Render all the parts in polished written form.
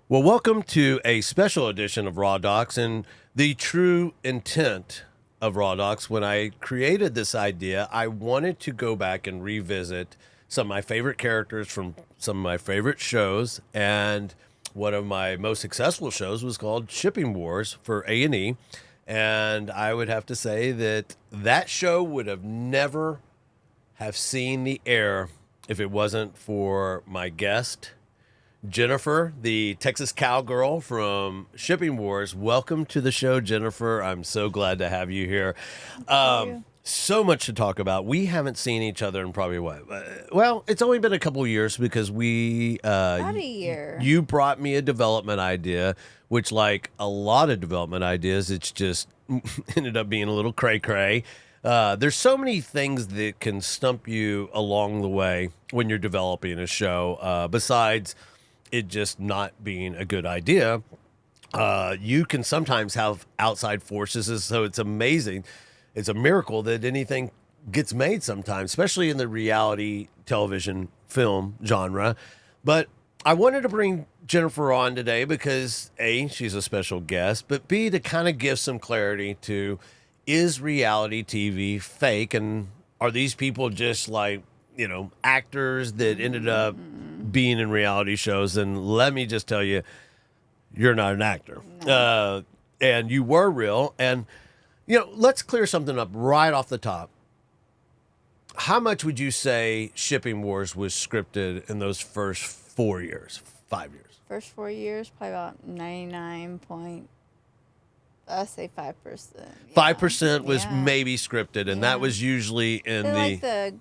Well, welcome to a special edition of Raw Docs. And the true intent of Raw Docs, when I created this idea, I wanted to go back and revisit some of my favorite characters from some of my favorite shows. And one of my most successful shows was called Shipping Wars for A&E. And I would have to say that that show would have never have seen the air if it wasn't for my guest, Jennifer, the Texas cowgirl from Shipping Wars. Welcome to the show, Jennifer. I'm so glad to have you here. So much to talk about. We haven't seen each other in probably what? Well, it's only been a couple of years because About a year. you brought me a development idea, which, like a lot of development ideas, it's just ended up being a little cray-cray. There's so many things that can stump you along the way when you're developing a show, besides it just not being a good idea. You can sometimes have outside forces, so it's amazing. It's a miracle that anything gets made sometimes, especially in the reality television film genre. But I wanted to bring Jennifer on today because A, she's a special guest, but B, to kind of give some clarity to, is reality TV fake? And are these people just like, actors that ended up being in reality shows? And let me just tell you, you're not an actor. And you were real. And, let's clear something up right off the top. How much would you say Shipping Wars was scripted in those first 4 years, 5 years? First 4 years, probably about 99 point, I'll say 5%. 5% was Yeah. maybe scripted, and that was usually in But the...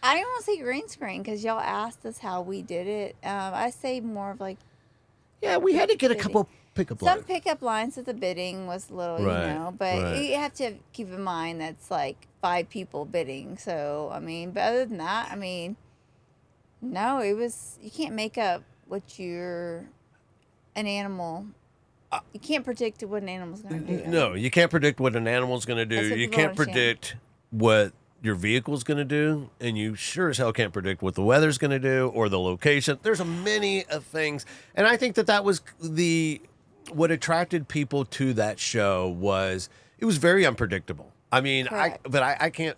I don't want to say green screen because y'all asked us how we did it. I say more of like Yeah, we had to get a couple pickup some lines. pickup lines with the bidding was a little, Right, but right. you have to keep in mind that's like 5 people bidding. So, but other than that, no, you can't make up what you're an animal. You can't predict what an animal's going to do. No, you can't predict what an animal's going to do. That's what You people can't don't understand. predict what your vehicle's going to do, and you sure as hell can't predict what the weather's going to do or the location. There's a many of things, and I think that was what attracted people to that show was it was very unpredictable. Correct. I can't.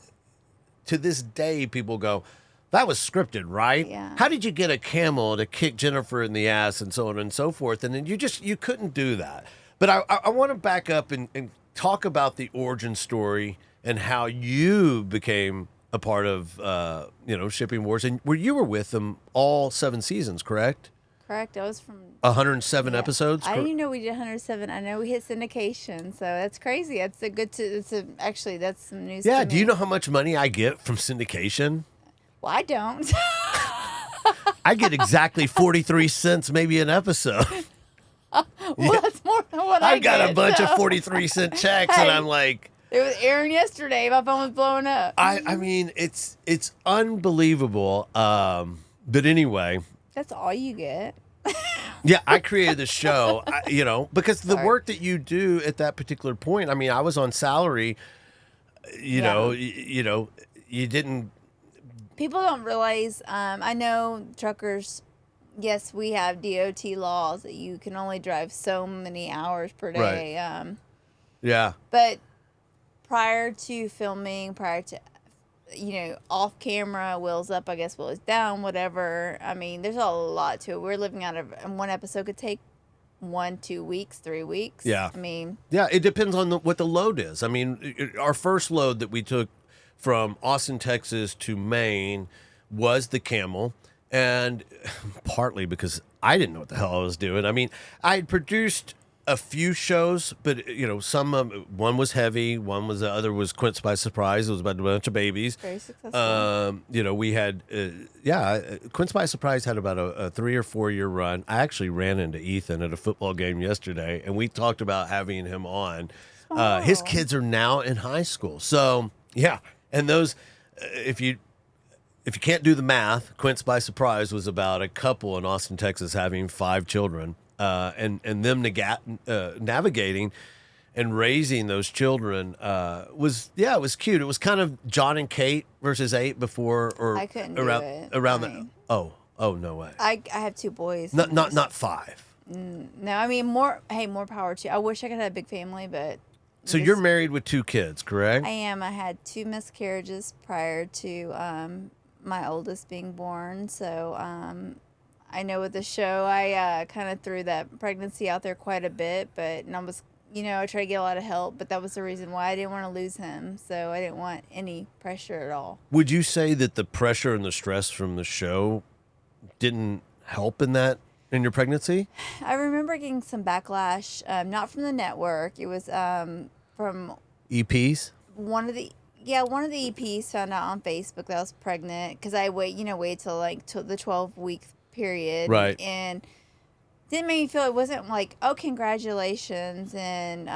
To this day, people go, that was scripted, right? Yeah. How did you get a camel to kick Jennifer in the ass and so on and so forth? And then you couldn't do that. But I want to back up and talk about the origin story and how you became a part of, Shipping Wars. And where you were with them all 7 seasons, correct? Correct. I was from 107 Yeah. episodes? I didn't even know we did 107. I know we hit syndication, so that's crazy. Actually, that's some news. Yeah, to do you me. know how much money I get from syndication? Well, I don't. I get exactly 43 cents maybe an episode. Well, that's more than what I I've got a get, bunch of so. 43-cent checks, and Hey. I'm like, It was airing yesterday. My phone was blowing up. I mean, it's unbelievable. But anyway, That's all you get. yeah, I created the show, because the Sorry. work that you do at that particular point. I was on salary. You didn't. People don't realize. I know truckers. Yes, we have DOT laws that you can only drive so many hours per day. Yeah, But prior to filming, off camera, wheels up, I guess wheels down, whatever. There's a lot to it. We're living out of, and one episode could take 1, 2 weeks, 3 weeks. Yeah. I yeah. It depends on what the load is. Our first load that we took from Austin, Texas to Maine was the Camel, and partly because I didn't know what the hell I was doing. I had produced a few shows, but one was heavy, the other was Quince by Surprise. It was about a bunch of babies. very successful. We had Quince by Surprise had about a 3 or 4 year run. I actually ran into Ethan at a football game yesterday, and we talked about having him on. His Oh. kids are now in high school, so yeah. And those, if you can't do the math, Quince by Surprise was about a couple in Austin, Texas, having 5 children, and them navigating and raising those children it was cute. It was kind of John and Kate versus 8 before, or I couldn't do around it. around the. Oh no way. I have 2 boys. Not 5. No, I mean, more power to you. I wish I could have a big family, but So you're married with 2 kids, correct? I am. I had 2 miscarriages prior to my oldest being born. So I know with the show, I kind of threw that pregnancy out there quite a bit, and I was, I tried to get a lot of help, but that was the reason why I didn't want to lose him. So I didn't want any pressure at all. Would you say that the pressure and the stress from the show didn't help in your pregnancy? I remember getting some backlash, not from the network. It was from EPs? one of the EPs found out on Facebook that I was pregnant because I wait till the 12-week period, right? And didn't make me feel it wasn't like, oh, congratulations, and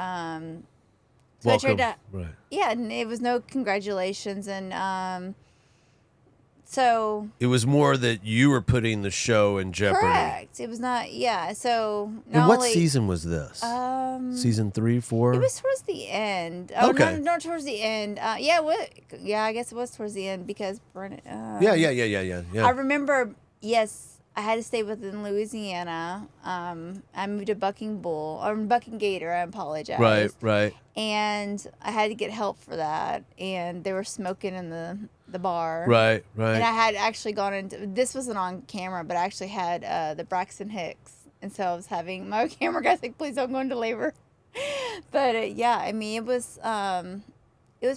so welcome. I tried to, right? Yeah, and it was no congratulations, and so it was more that you were putting the show in jeopardy. Correct. It was not. Yeah. So. And what season was this? Season 3, 4. It was towards the end. Okay. Not towards the end. Yeah. I guess it was towards the end because Brennan. Yeah. I remember. Yes, I had to stay within Louisiana. I moved to Bucking Gator. I apologize. Right. And I had to get help for that, and they were smoking in the bar. Right. And I had actually gone into, this wasn't on camera, but I actually had the Braxton Hicks. And so I was having my camera guys like, please don't go into labor. But yeah, I mean, it was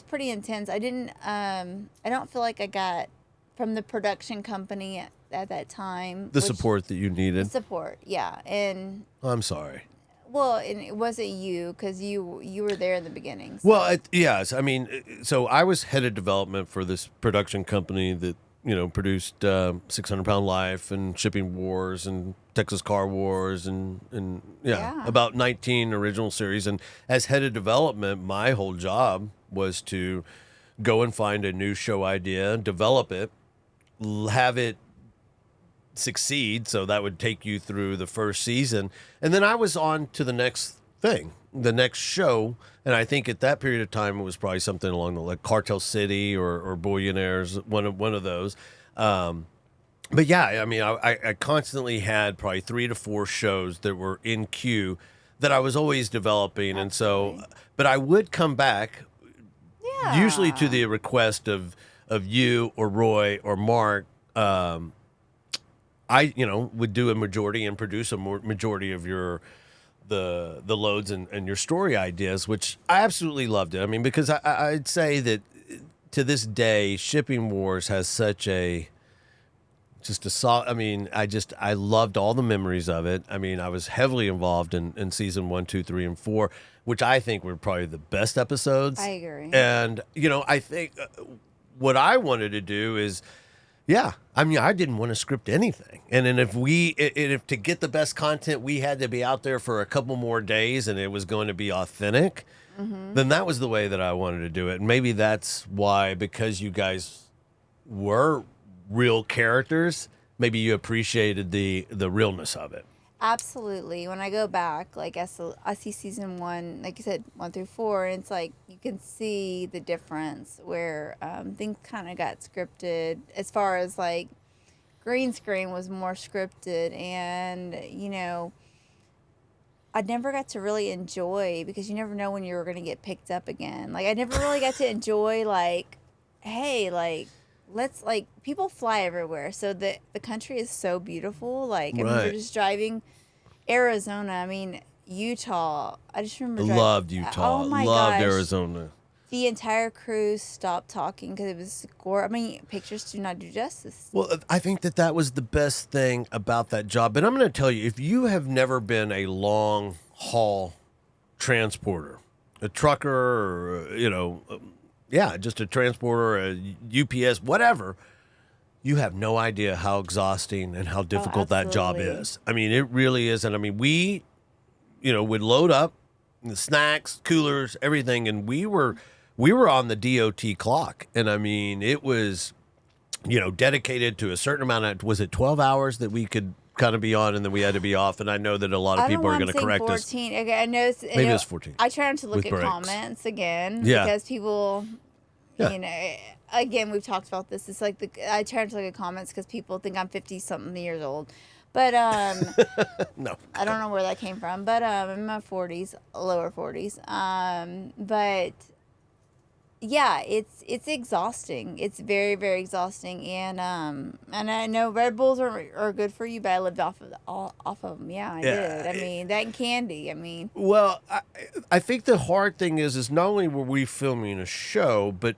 pretty intense. I don't feel like I got from the production company at that time. The support that you needed. Support, yeah. And I'm sorry. Well, and it wasn't you because you were there in the beginning. So. Well, yes. I mean, so I was head of development for this production company that, produced 600 Pound Life and Shipping Wars and Texas Car Wars and about 19 original series. And as head of development, my whole job was to go and find a new show idea, develop it, have it succeed, so that would take you through the first season, and then I was on to the next thing, the next show. And I think at that period of time it was probably something along the like Cartel City or Billionaires, one of those. But yeah, I mean, I constantly had probably 3 to 4 shows that were in queue that I was always developing. Absolutely. And so, but I would come back, usually to the request of you or Roy or Mark. I would do a majority and produce a majority of the loads and your story ideas, which I absolutely loved it. I mean, because I'd say that to this day, Shipping Wars has such I loved all the memories of it. I mean, I was heavily involved in season 1, 2, 3, and 4, which I think were probably the best episodes. I agree. And, I think what I wanted to do is, yeah, I mean, I didn't want to script anything. And then if to get the best content, we had to be out there for a couple more days and it was going to be authentic, then that was the way that I wanted to do it. And maybe that's why, because you guys were real characters, maybe you appreciated the realness of it. Absolutely. When I go back, like I see season 1, like you said, 1 through 4, and it's like you can see the difference where things kind of got scripted. As far as like green screen was more scripted, and I never got to really enjoy, because you never know when you're going to get picked up again. Like I never really got to enjoy like, hey, like, let's, like, people fly everywhere, so the country is so beautiful. Like, I mean, we're just driving Arizona. I mean, Utah. I just remember loved Utah. Oh my loved gosh. Arizona. The entire crew stopped talking because it was gore. I mean, pictures do not do justice. Well, I think that was the best thing about that job. But I'm going to tell you, if you have never been a long haul transporter, a trucker, or just a transporter, a UPS, whatever, you have no idea how exhausting and how difficult that job is. I mean, it really is. And I mean, we, would load up the snacks, coolers, everything. And we were on the DOT clock. And I mean, it was, dedicated to a certain amount of, was it 12 hours that we could kind of be on, and then we had to be off. And I know that a lot of people are going to correct 14. us. Okay, I know. Maybe it's 14. I try not to look at comments again because people, again, we've talked about this. It's like I try not to look at comments because people think I'm 50-something years old. But No. I don't know where that came from. But in my 40s, lower 40s. But yeah, it's exhausting. It's very, very exhausting. And I know Red Bulls are good for you, but I lived off of them. Yeah, I did. I mean, that and candy. I mean, Well, I think the hard thing is not only were we filming a show, but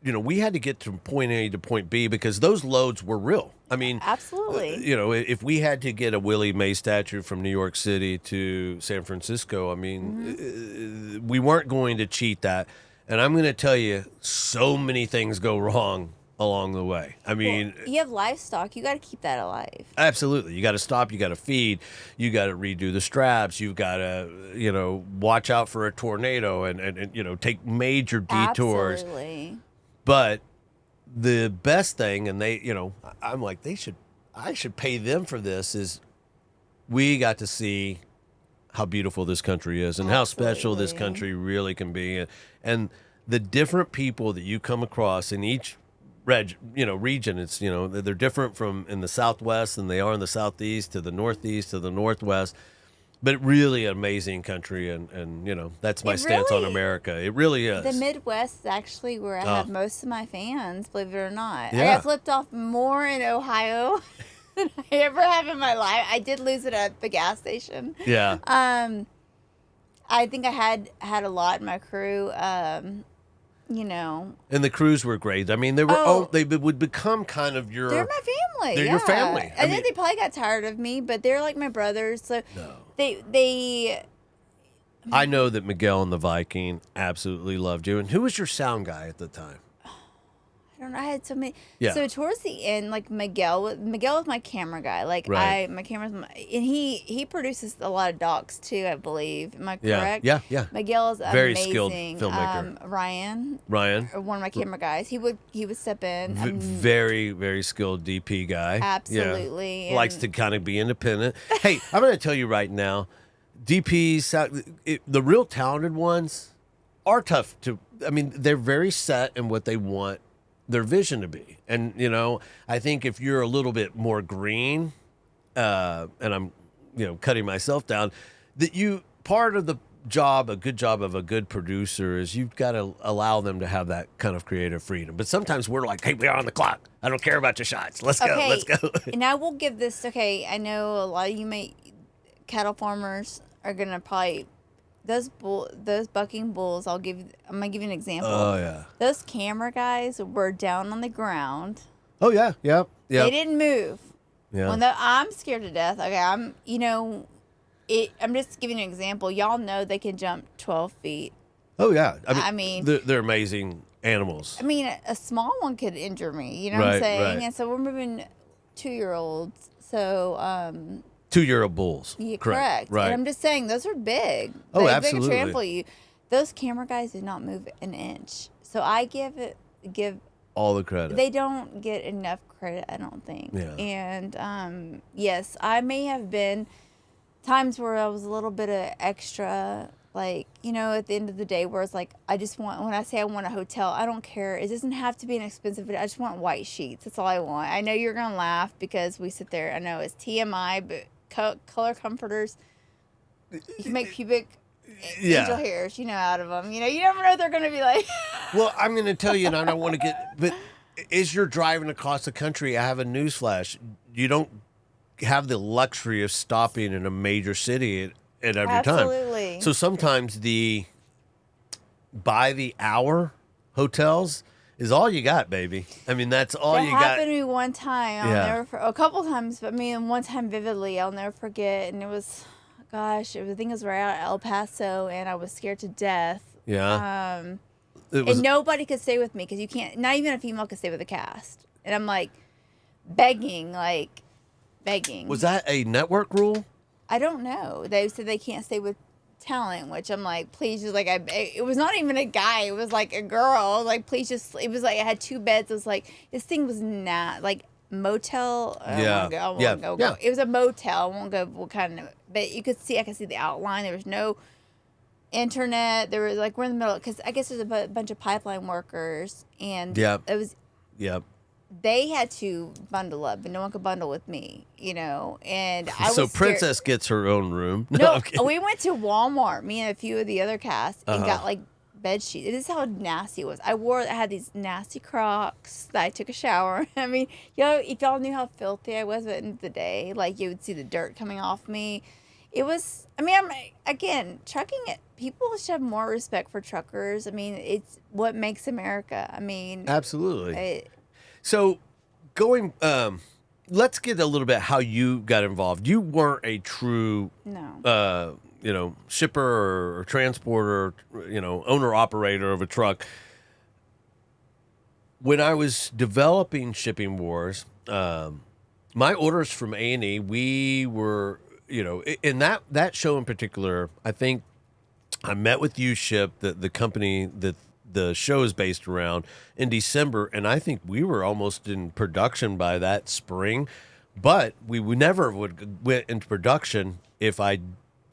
you know, we had to get from point A to point B because those loads were real. I mean, absolutely. you know, if we had to get a Willie Mae statue from New York City to San Francisco, I mean, we weren't going to cheat that. And I'm going to tell you, so many things go wrong along the way. I mean, you have livestock. You got to keep that alive. absolutely. You got to stop. You got to feed. You got to redo the straps. You've got to, you know, watch out for a tornado and you know, take major detours. Absolutely. But the best thing, and they, you know, I'm like, I should pay them for this, is we got to see how beautiful this country is and how special this Absolutely. country really can be. And the different people that you come across in each region, it's, you know, they're different from in the Southwest than they are in the Southeast to the Northeast to the Northwest. But really amazing country, and you know, that's my stance on America. It really is. The Midwest is actually where I have most of my fans, believe it or not. I Yeah. got flipped off more in Ohio than I ever have in my life. I did lose it at the gas station. Yeah. I think I had a lot in my crew. You know, And the crews were great. I mean, they were they would become kind of your. they're my family. They're yeah. your family. I think they probably got tired of me, but they're like my brothers. So they I know that Miguel and the Viking absolutely loved you. And who was your sound guy at the time? I don't know. I had so many. Yeah. So towards the end, like Miguel was my camera guy. Like Right. my camera's and he produces a lot of docs too, I believe. Am I correct? Yeah. Miguel is Very amazing. skilled filmmaker. Ryan, Ryan, one of my camera guys. He would step in. very, very skilled DP guy. Absolutely. Yeah. Likes to kind of be independent. Hey, I'm going to tell you right now, DPs, the real talented ones are tough to, I mean, they're very set in what they want their vision to be. And, you know, I think if you're a little bit more green, and I'm, you know, cutting myself down, that part of the job, a good job of a good producer is you've got to allow them to have that kind of creative freedom. But sometimes we're like, hey, we're on the clock. I don't care about your shots. Let's go. And I will give this, I know a lot of you cattle farmers are going to probably, those bucking bulls, I'm going to give you an example. Oh, yeah. Those camera guys were down on the ground. Oh, yeah. Yep. They didn't move. Yeah. I'm scared to death. Okay, I'm just giving you an example. Y'all know they can jump 12 feet. Oh, yeah. I mean they're amazing animals. I mean, a small one could injure me. You know what I'm saying? Right. And so we're moving 2-year-olds. So 2-year-old bulls. yeah, correct. Right. And I'm just saying those are big. Oh, They absolutely. can trample you. Those camera guys did not move an inch. So I give all the credit. They don't get enough credit, I don't think. Yeah. And yes, I may have been times where I was a little bit of extra, like, you know, at the end of the day, where it's like, when I say I want a hotel, I don't care. It doesn't have to be an expensive, I just want white sheets. That's all I want. I know you're going to laugh because we sit there. I know it's TMI, but color comforters, you can make pubic angel hairs, you know, out of them. You know, you never know what they're going to be like. Well, I'm going to tell you, and I don't want to but as you're driving across the country, I have a newsflash. You don't have the luxury of stopping in a major city at every time. Absolutely. So sometimes the by the hour hotels is all you got, baby. I mean, that's all you got. That happened to me one time. A couple times, but one time vividly, I'll never forget. And it was, gosh, I think it was right out of El Paso, and I was scared to death. Yeah. And nobody could stay with me because you can't, not even a female could stay with a cast. And I'm like begging. Was that a network rule? I don't know. They said they can't stay with talent, which I'm like, please, just like, it was not even a guy, it was like a girl. Like, please, just, it was like, I had 2 beds. It was like, this thing was not like motel. I won't go. It was a motel. I won't go what kind of, but I could see the outline. There was no internet. There was like, we're in the middle, because I guess there's a bunch of pipeline workers, and it was they had to bundle up, but no one could bundle with me, And I was So scared. Princess gets her own room. No, I'm kidding. we went to Walmart, me and a few of the other cast, and got Uh-huh. like bed sheets. This is how nasty it was. I had these nasty Crocs that I took a shower. I mean, if y'all knew how filthy I was at the end of the day, like you would see the dirt coming off me. It was, again, trucking it. People should have more respect for truckers. I mean, it's what makes America. I mean, Absolutely. So going, let's get a little bit how you got involved. You weren't a true, no. Shipper or transporter, owner operator of a truck. When I was developing Shipping Wars, my orders from A&E, we were, in that show in particular, I think I met with U-Ship, the company that the show is based around, in December, and I think we were almost in production by that spring, but we would never went into production if I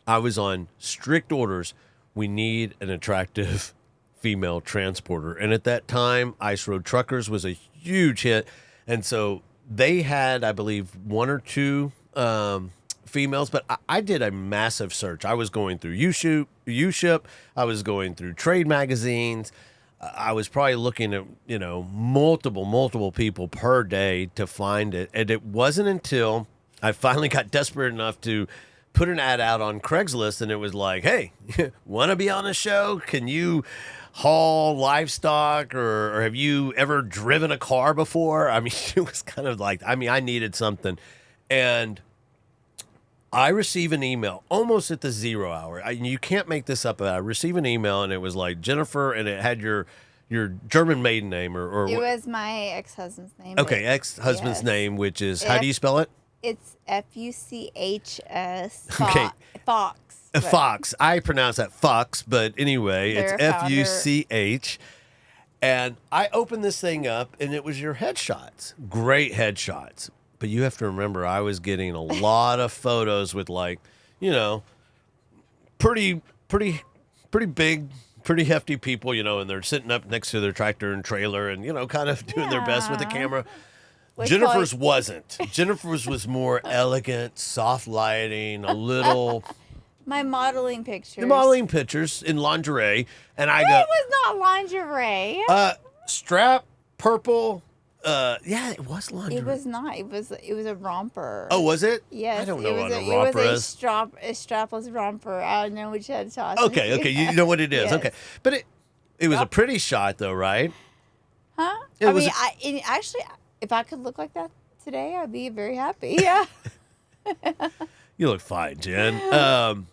was on strict orders. We need an attractive female transporter, and at that time, Ice Road Truckers was a huge hit, and so they had, I believe, one or two females, but I did a massive search. I was going through U-Ship, I was going through trade magazines. I was probably looking at, multiple people per day to find it. And it wasn't until I finally got desperate enough to put an ad out on Craigslist, and it was like, hey, want to be on a show? Can you haul livestock, or have you ever driven a car before? I mean, it was kind of like, I needed something. And I receive an email almost at the 0 hour. You can't make this up. I receive an email, and it was like Jennifer, and it had your German maiden name, or It was my ex-husband's name. Okay, ex-husband's yes. name, which is, how do you spell it? It's Fuchs. Okay. Fox. Fox. I pronounce that Fox, but anyway, it's Fuch. And I opened this thing up, and it was your headshots. Great headshots. But you have to remember, I was getting a lot of photos with, like, pretty big, pretty hefty people, and they're sitting up next to their tractor and trailer and, kind of doing their best with the camera. Jennifer's wasn't. Jennifer's was more elegant, soft lighting, a little. My modeling pictures. The modeling pictures in lingerie, and I It go. was not lingerie. Strap, purple. Yeah, it was lingerie. It was not. It was a romper. Oh, was it? Yes. I don't know what a It romper was is. a strapless romper. I don't know which headshot. Okay, you know what it is. Yes. Okay, but it was a pretty shot, though, right? Huh? Actually, if I could look like that today, I'd be very happy. Yeah. You look fine, Jen.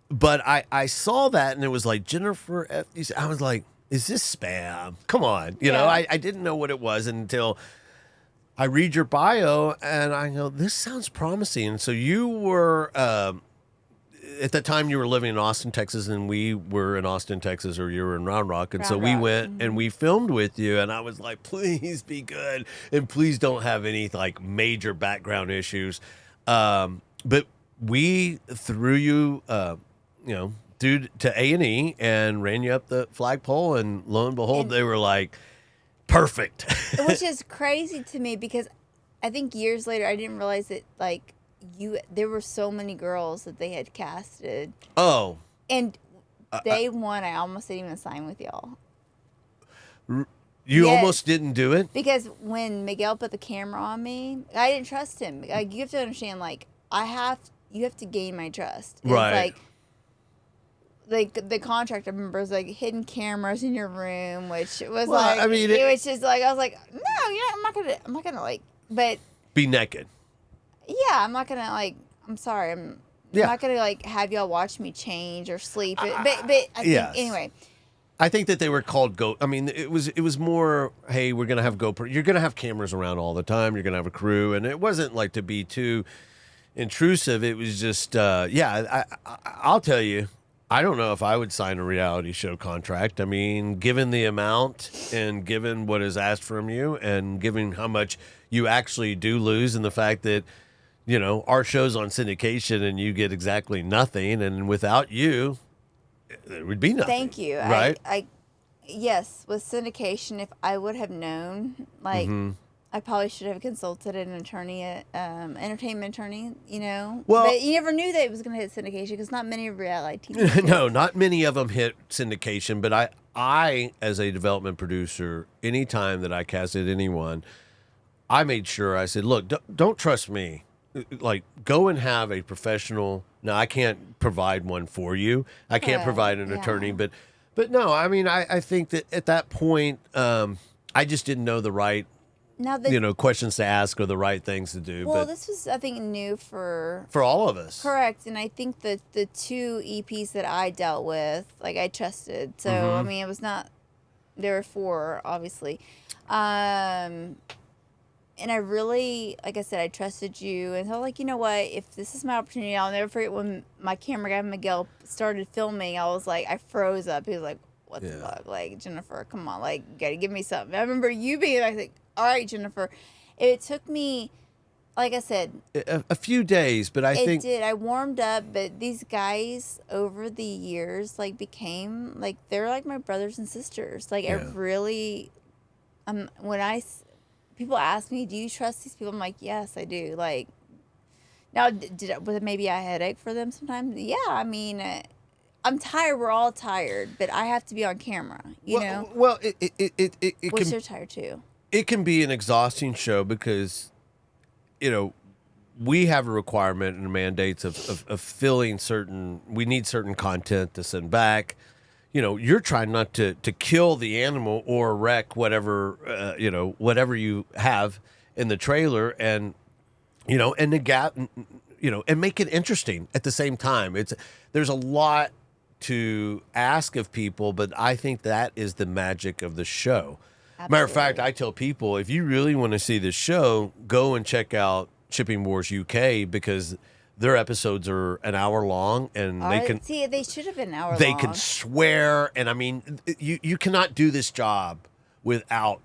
But I saw that, and it was like Jennifer. I was like, is this spam? Come on. I didn't know what it was until I read your bio, and I go, this sounds promising. And so you were, at the time you were living in Austin, Texas, and we were in Austin, Texas, or you were in Round Rock. And so we went and we filmed with you, and I was like, please be good, and please don't have any like major background issues. But we threw you, due to A&E and ran you up the flagpole, and lo and behold, they were like, perfect. Which is crazy to me because I think years later I didn't realize that there were so many girls that they had casted. Oh. And day one, I almost didn't even sign with y'all. You almost didn't do it? Because when Miguel put the camera on me, I didn't trust him. Like, you have to understand, like, you have to gain my trust. And right. It's like the contract, I remember, was like hidden cameras in your room, which was it was just like, I was like, no, I'm not gonna like, but be naked. Yeah, I'm not gonna like, I'm sorry, I'm not gonna like have y'all watch me change or sleep. But I think, anyway. I think that they were called it was more, hey, we're gonna have GoPro. You're gonna have cameras around all the time. You're gonna have a crew, and it wasn't like to be too intrusive. It was just, I'll tell you, I don't know if I would sign a reality show contract. I mean, given the amount and given what is asked from you and given how much you actually do lose, and the fact that, our show's on syndication and you get exactly nothing, and without you, there would be nothing. Thank you. Right? Yes, with syndication, if I would have known, like, I probably should have consulted an attorney, entertainment attorney, Well- but you never knew that it was going to hit syndication because not many reality TV shows. No, not many of them hit syndication, but I, as a development producer, anytime that I casted anyone, I made sure I said, look, don't trust me. Like, go and have a professional. Now, I can't provide one for you. I can't provide an attorney, but no, I mean, I think that at that point, I just didn't know the right, Now the questions to ask or the right things to do. well, But this was I think new for all of us. correct, and I think that the two EPs that I dealt with, like I trusted. So Mm-hmm. I mean, it was not. There were four, obviously, and I really, like I said, I trusted you, and so like, you know what? If this is my opportunity, I'll never forget when my camera guy Miguel started filming. I was like, I froze up. He was like, "What the fuck? Like, Jennifer, come on, like, you gotta give me something." I remember you being like, "All right, Jennifer." It took me, like I said, A few days, but I it think did. I warmed up, but these guys over the years like became like they're like my brothers and sisters. Like I really, people ask me, "Do you trust these people?" I'm like, "Yes, I do." Like now, was it maybe a headache for them sometimes? Yeah, I mean, I'm tired. We're all tired, but I have to be on camera. You know. Well, it Which can they're tired too. it can be an exhausting show because, we have a requirement and mandates of filling we need certain content to send back. You're trying not to kill the animal or wreck whatever, whatever you have in the trailer and the gap, and make it interesting at the same time. There's a lot to ask of people, but I think that is the magic of the show. Matter of fact, I tell people, if you really want to see this show, go and check out Shipping Wars UK because their episodes are an hour long and they should have been an hour long. They can swear, and I mean, you cannot do this job without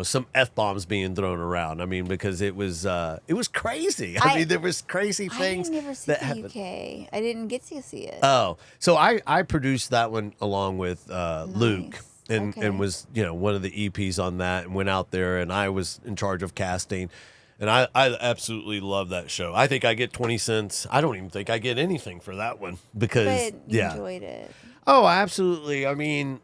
some F-bombs being thrown around. I mean, because it was crazy. I mean, there was crazy things I didn't ever see that the happened. UK. I didn't get to see it. Oh, so I produced that one along with Luke. And was one of the EPs on that, and went out there, and I was in charge of casting, and I absolutely love that show. I think I get 20 cents. I don't even think I get anything for that one because But you enjoyed it. Oh, absolutely. I mean,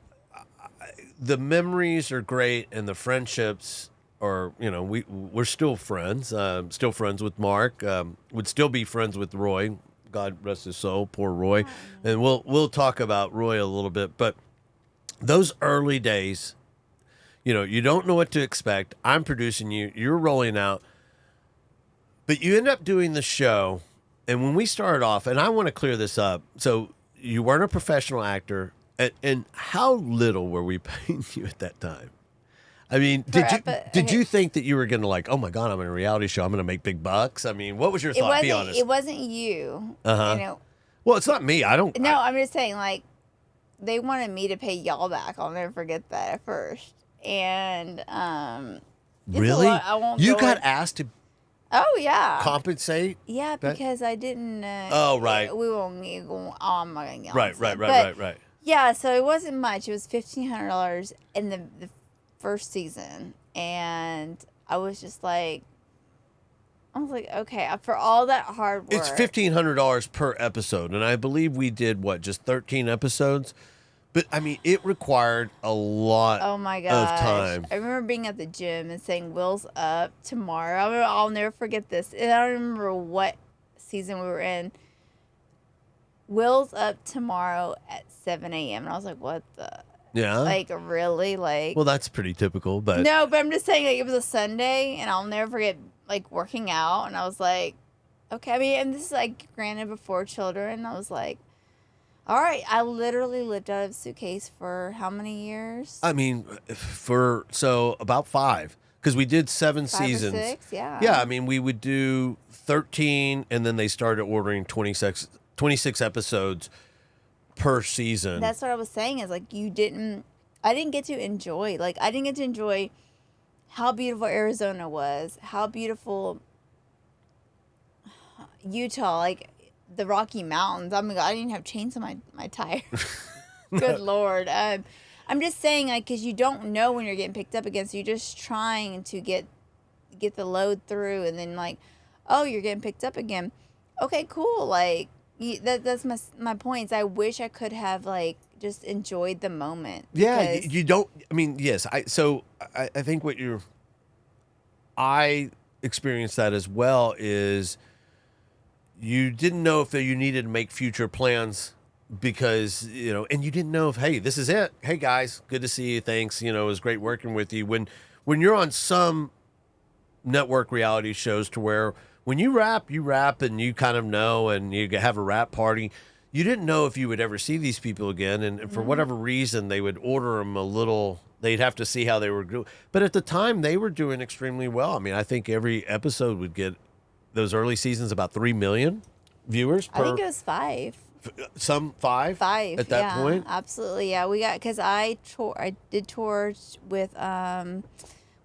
the memories are great, and the friendships are we're still friends. Still friends with Mark. Would still be friends with Roy. God rest his soul, poor Roy. And we'll talk about Roy a little bit, but. Those early days, you don't know what to expect. I'm producing you. You're rolling out. But you end up doing the show. And when we started off, and I want to clear this up. So you weren't a professional actor. And how little were we paying you at that time? I mean, did you think that you were going to like, oh, my God, I'm in a reality show. I'm going to make big bucks? I mean, what was your thought? Be honest. It wasn't you. Uh-huh. Well, it's not me. I'm just saying, like, they wanted me to pay y'all back. I'll never forget that at first. And really, I won't. You got asked to. Oh yeah. Compensate. Yeah, because I didn't. Oh right. We won't go on. Right. Yeah, so it wasn't much. It was $1,500 in the first season, and I was just like. I was like, okay, for all that hard work. It's $1,500 per episode, and I believe we did just 13 episodes. But I mean, it required a lot. Oh my of gosh. time. I remember being at the gym and saying, "Will's up tomorrow." I'll never forget this. And I don't remember what season we were in. Will's up tomorrow at 7 a.m. And I was like, "What the?" Yeah. Like really, like. Well, that's pretty typical, but. No, but I'm just saying, like, it was a Sunday, and I'll never forget. Like working out, and I was like, okay. I mean, and this is like granted before children. I was like, all right. I literally lived out of a suitcase for how many years? I mean, about 5, because we did 7 seasons. 5 or 6, yeah. Yeah, I mean, we would do 13, and then they started ordering 26 episodes per season. That's what I was saying. Is like I didn't get to enjoy how beautiful Arizona was, how beautiful Utah, like the Rocky Mountains. Oh my God, I didn't have chains on my tire. Good Lord. I'm just saying, like, because you don't know when you're getting picked up against. You're just trying to get get the load through, and then like, oh, you're getting picked up again. Okay, cool. Like that's my points. I wish I could have like just enjoyed the moment. Yeah, Because you don't. I mean, yes. I think I experienced that as well. Is you didn't know if you needed to make future plans because and you didn't know if, hey, this is it. Hey guys, good to see you. Thanks. It was great working with you. When you're on some network reality shows to where when you rap, and you kind of know, and you have a rap party. You didn't know if you would ever see these people again, and for whatever reason, they would order them a little. They'd have to see how they were doing. But at the time, they were doing extremely well. I mean, I think every episode would get those early seasons about 3 million viewers per. I think it was 5. Some 5. 5 at that point. Absolutely, yeah. We got because I did tours with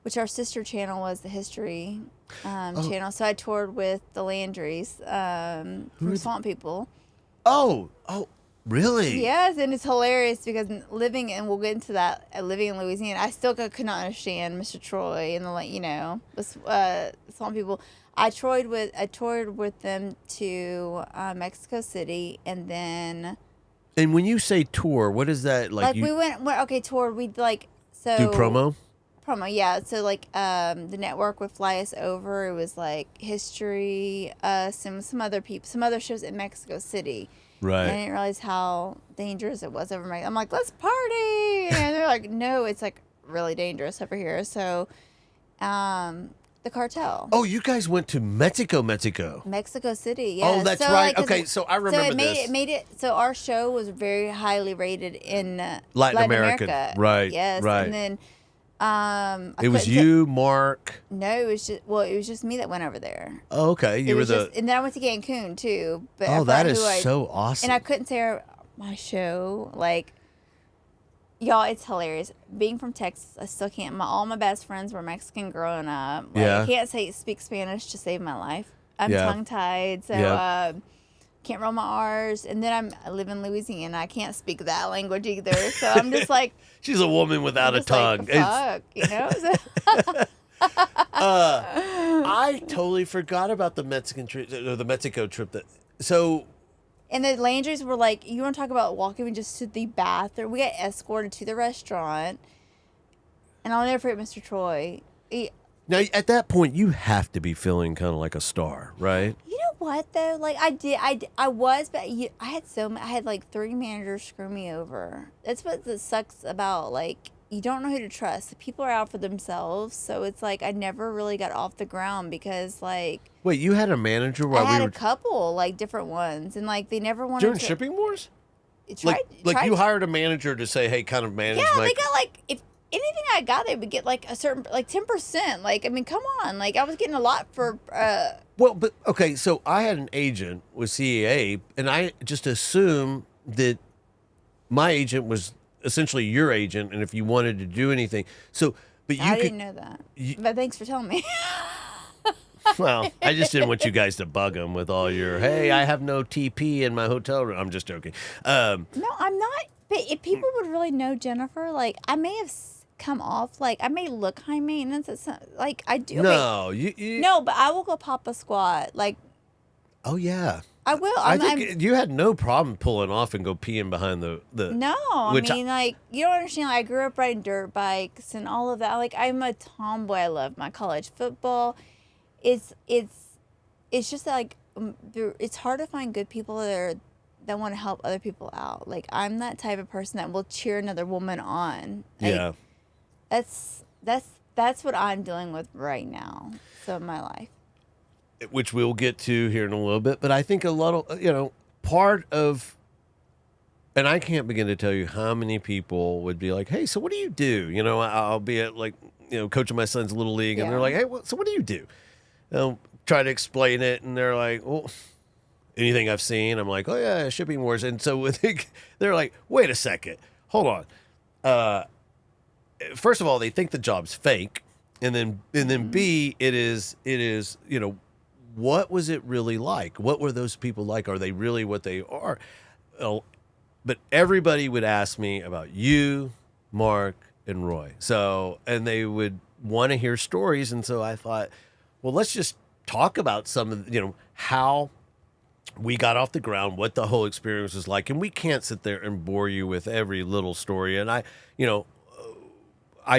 which our sister channel was the History channel. So I toured with the Landrys from Swamp People. Oh, really? Yes, and it's hilarious because we'll get into that, living in Louisiana, I still could not understand Mr. Troy and the Swamp People. I toured with them to Mexico City, and then. And when you say tour, what is that like? Toured. We'd like so do promo. Promo, yeah. So like the network would fly us over. It was like History, some other people, some other shows in Mexico City. Right. And I didn't realize how dangerous it was over Mexico. I'm like, let's party, and they're like, no, it's like really dangerous over here. So, the cartel. Oh, you guys went to Mexico. Mexico City, yeah. Oh, that's right. Okay, so I remember it made it. So our show was very highly rated in Latin America. Right. Yes. Right. And then it was you, Mark. No, it was just me that went over there. Oh, okay. And then I went to Cancun too. But that is so awesome. And I couldn't say my show, like, y'all, it's hilarious. Being from Texas, I still can't. All my best friends were Mexican growing up. Like, yeah. I can't speak Spanish to save my life. I'm yeah. tongue-tied, so can't roll my R's. And then I live in Louisiana. I can't speak that language either. So I'm just like... She's a woman without a tongue. Like, fuck, I totally forgot about the Mexican trip, or the Mexico trip. And the Landrys were like, you want to talk about walking just to the bathroom? We got escorted to the restaurant. And I'll never forget Mr. Troy. Now, at that point, you have to be feeling kind of like a star, right? You know what, though? Like, I was, but I had like 3 managers screw me over. That's what sucks about, like, you don't know who to trust. The people are out for themselves. So it's like, I never really got off the ground because, like... Wait, you had a manager while I had a couple, like, different ones. And, like, they never wanted during Shipping Wars? You hired a manager to say, hey, kind of manage they got, like, if anything I got, they would get, like, a certain, like, 10%. Like, I mean, come on. Like, I was getting a lot for... Well, but, okay, so I had an agent with CAA, and I just assumed that my agent was essentially your agent, and if you wanted to do anything... I didn't know that. But thanks for telling me. Well, I just didn't want you guys to bug them with all your, hey, I have no TP in my hotel room. I'm just joking. No, I'm not. But if people would really know Jennifer, like, I may have come off, like, I may look high maintenance. It's not, like, I do. No, No, but I will go pop a squat. Like. Oh, yeah. I will. I think you had no problem pulling off and go peeing behind the No, I mean, like, you don't understand. Like, I grew up riding dirt bikes and all of that. Like, I'm a tomboy. I love my college football. It's just like it's hard to find good people that want to help other people out. Like, I'm that type of person that will cheer another woman on. Like, yeah, that's what I'm dealing with right now. So in my life, which we'll get to here in a little bit. But I think a lot of part of, and I can't begin to tell you how many people would be like, hey, so what do you do? I'll be at coaching my son's little league, and they're like, hey, so what do you do? They'll try to explain it, and they're like, well, anything I've seen. I'm like, oh, yeah, Shipping Wars. And so they're like, wait a second. Hold on. First of all, they think the job's fake. And then B, it is, what was it really like? What were those people like? Are they really what they are? But everybody would ask me about you, Mark, and Roy. So, and they would want to hear stories. And so I thought, well, let's just talk about some of, how we got off the ground, what the whole experience was like. And we can't sit there and bore you with every little story. And I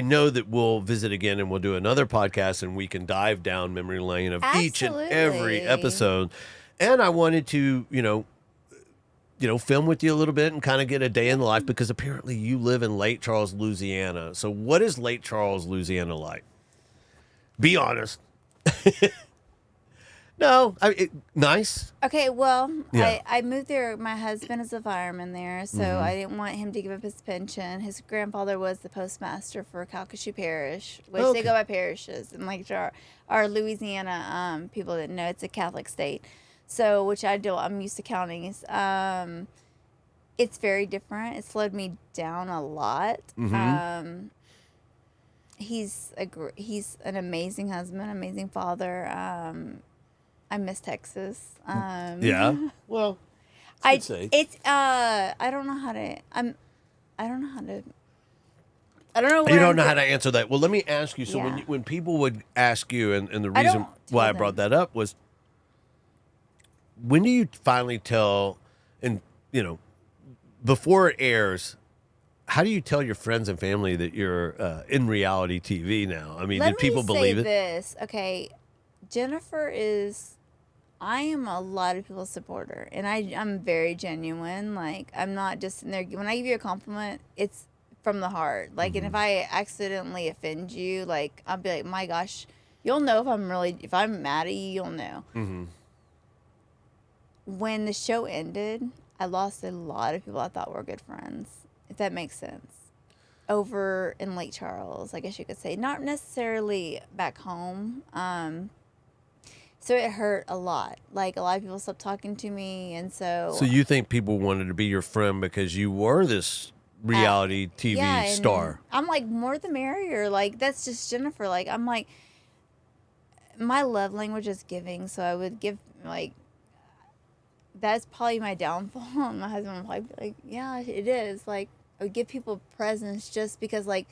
know that we'll visit again and we'll do another podcast and we can dive down memory lane of each and every episode. And I wanted to, film with you a little bit and kind of get a day in the life, because apparently you live in Lake Charles, Louisiana. So what is Lake Charles, Louisiana like? Be honest. No, nice. Okay, well, Yeah. I moved there. My husband is a fireman there, so I didn't want him to give up his pension. His grandfather was the postmaster for Calcasieu Parish, which they go by parishes. And like our Louisiana people didn't know, it's a Catholic state. So, which I do, I'm used to counties. It's very different. It slowed me down a lot. He's an amazing husband, amazing father. I miss Texas. Yeah. Well, I don't know how to. I don't know how to. I don't know. Where You don't know how to answer that. Well, let me ask you. So Yeah. when people would ask you, and the reason don't why I tell brought them. that up was, when do you finally tell, and before it airs, how do you tell your friends and family that you're in reality TV now? I mean, Let did people me believe say it? this, okay? Jennifer is. I am a lot of people's supporter, and I'm very genuine. Like, I'm not just in there. When I give you a compliment, it's from the heart. Like, and if I accidentally offend you, like, I'll be like, my gosh, you'll know if I'm mad at you, you'll know. When the show ended, I lost a lot of people I thought were good friends, if that makes sense. Over in Lake Charles, I guess you could say. Not necessarily back home. So it hurt a lot. Like, a lot of people stopped talking to me, and so... So you think people wanted to be your friend because you were this reality TV yeah, and star? I'm like, more the merrier. Like, that's just Jennifer. Like, I'm like... My love language is giving, so I would give, like... That's probably my downfall. And my husband would probably be like, yeah, it is. Like, I would give people presents just because, like...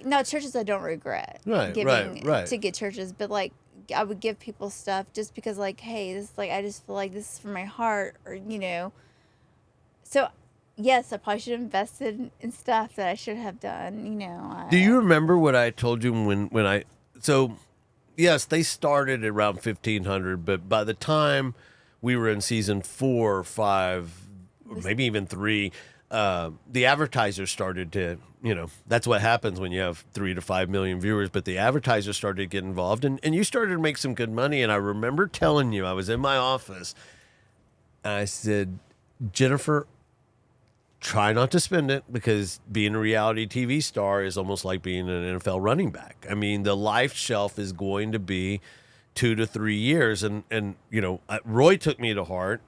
no, churches I don't regret. Right, giving right. to get churches, but, like... I would give people stuff just because, like, hey, this, like, I just feel like this is from my heart, or, So, yes, I probably should have invested in stuff that I should have done, Do you remember what I told you when I... So, yes, they started around 1500, but by the time we were in season 4 or 5, or maybe even 3, the advertisers started to... that's what happens when you have 3 to 5 million viewers. But the advertisers started to get involved, and you started to make some good money. And I remember telling you, I was in my office, and I said, Jennifer, try not to spend it, because being a reality TV star is almost like being an NFL running back. I mean, the life shelf is going to be 2 to 3 years. And Roy took me to heart.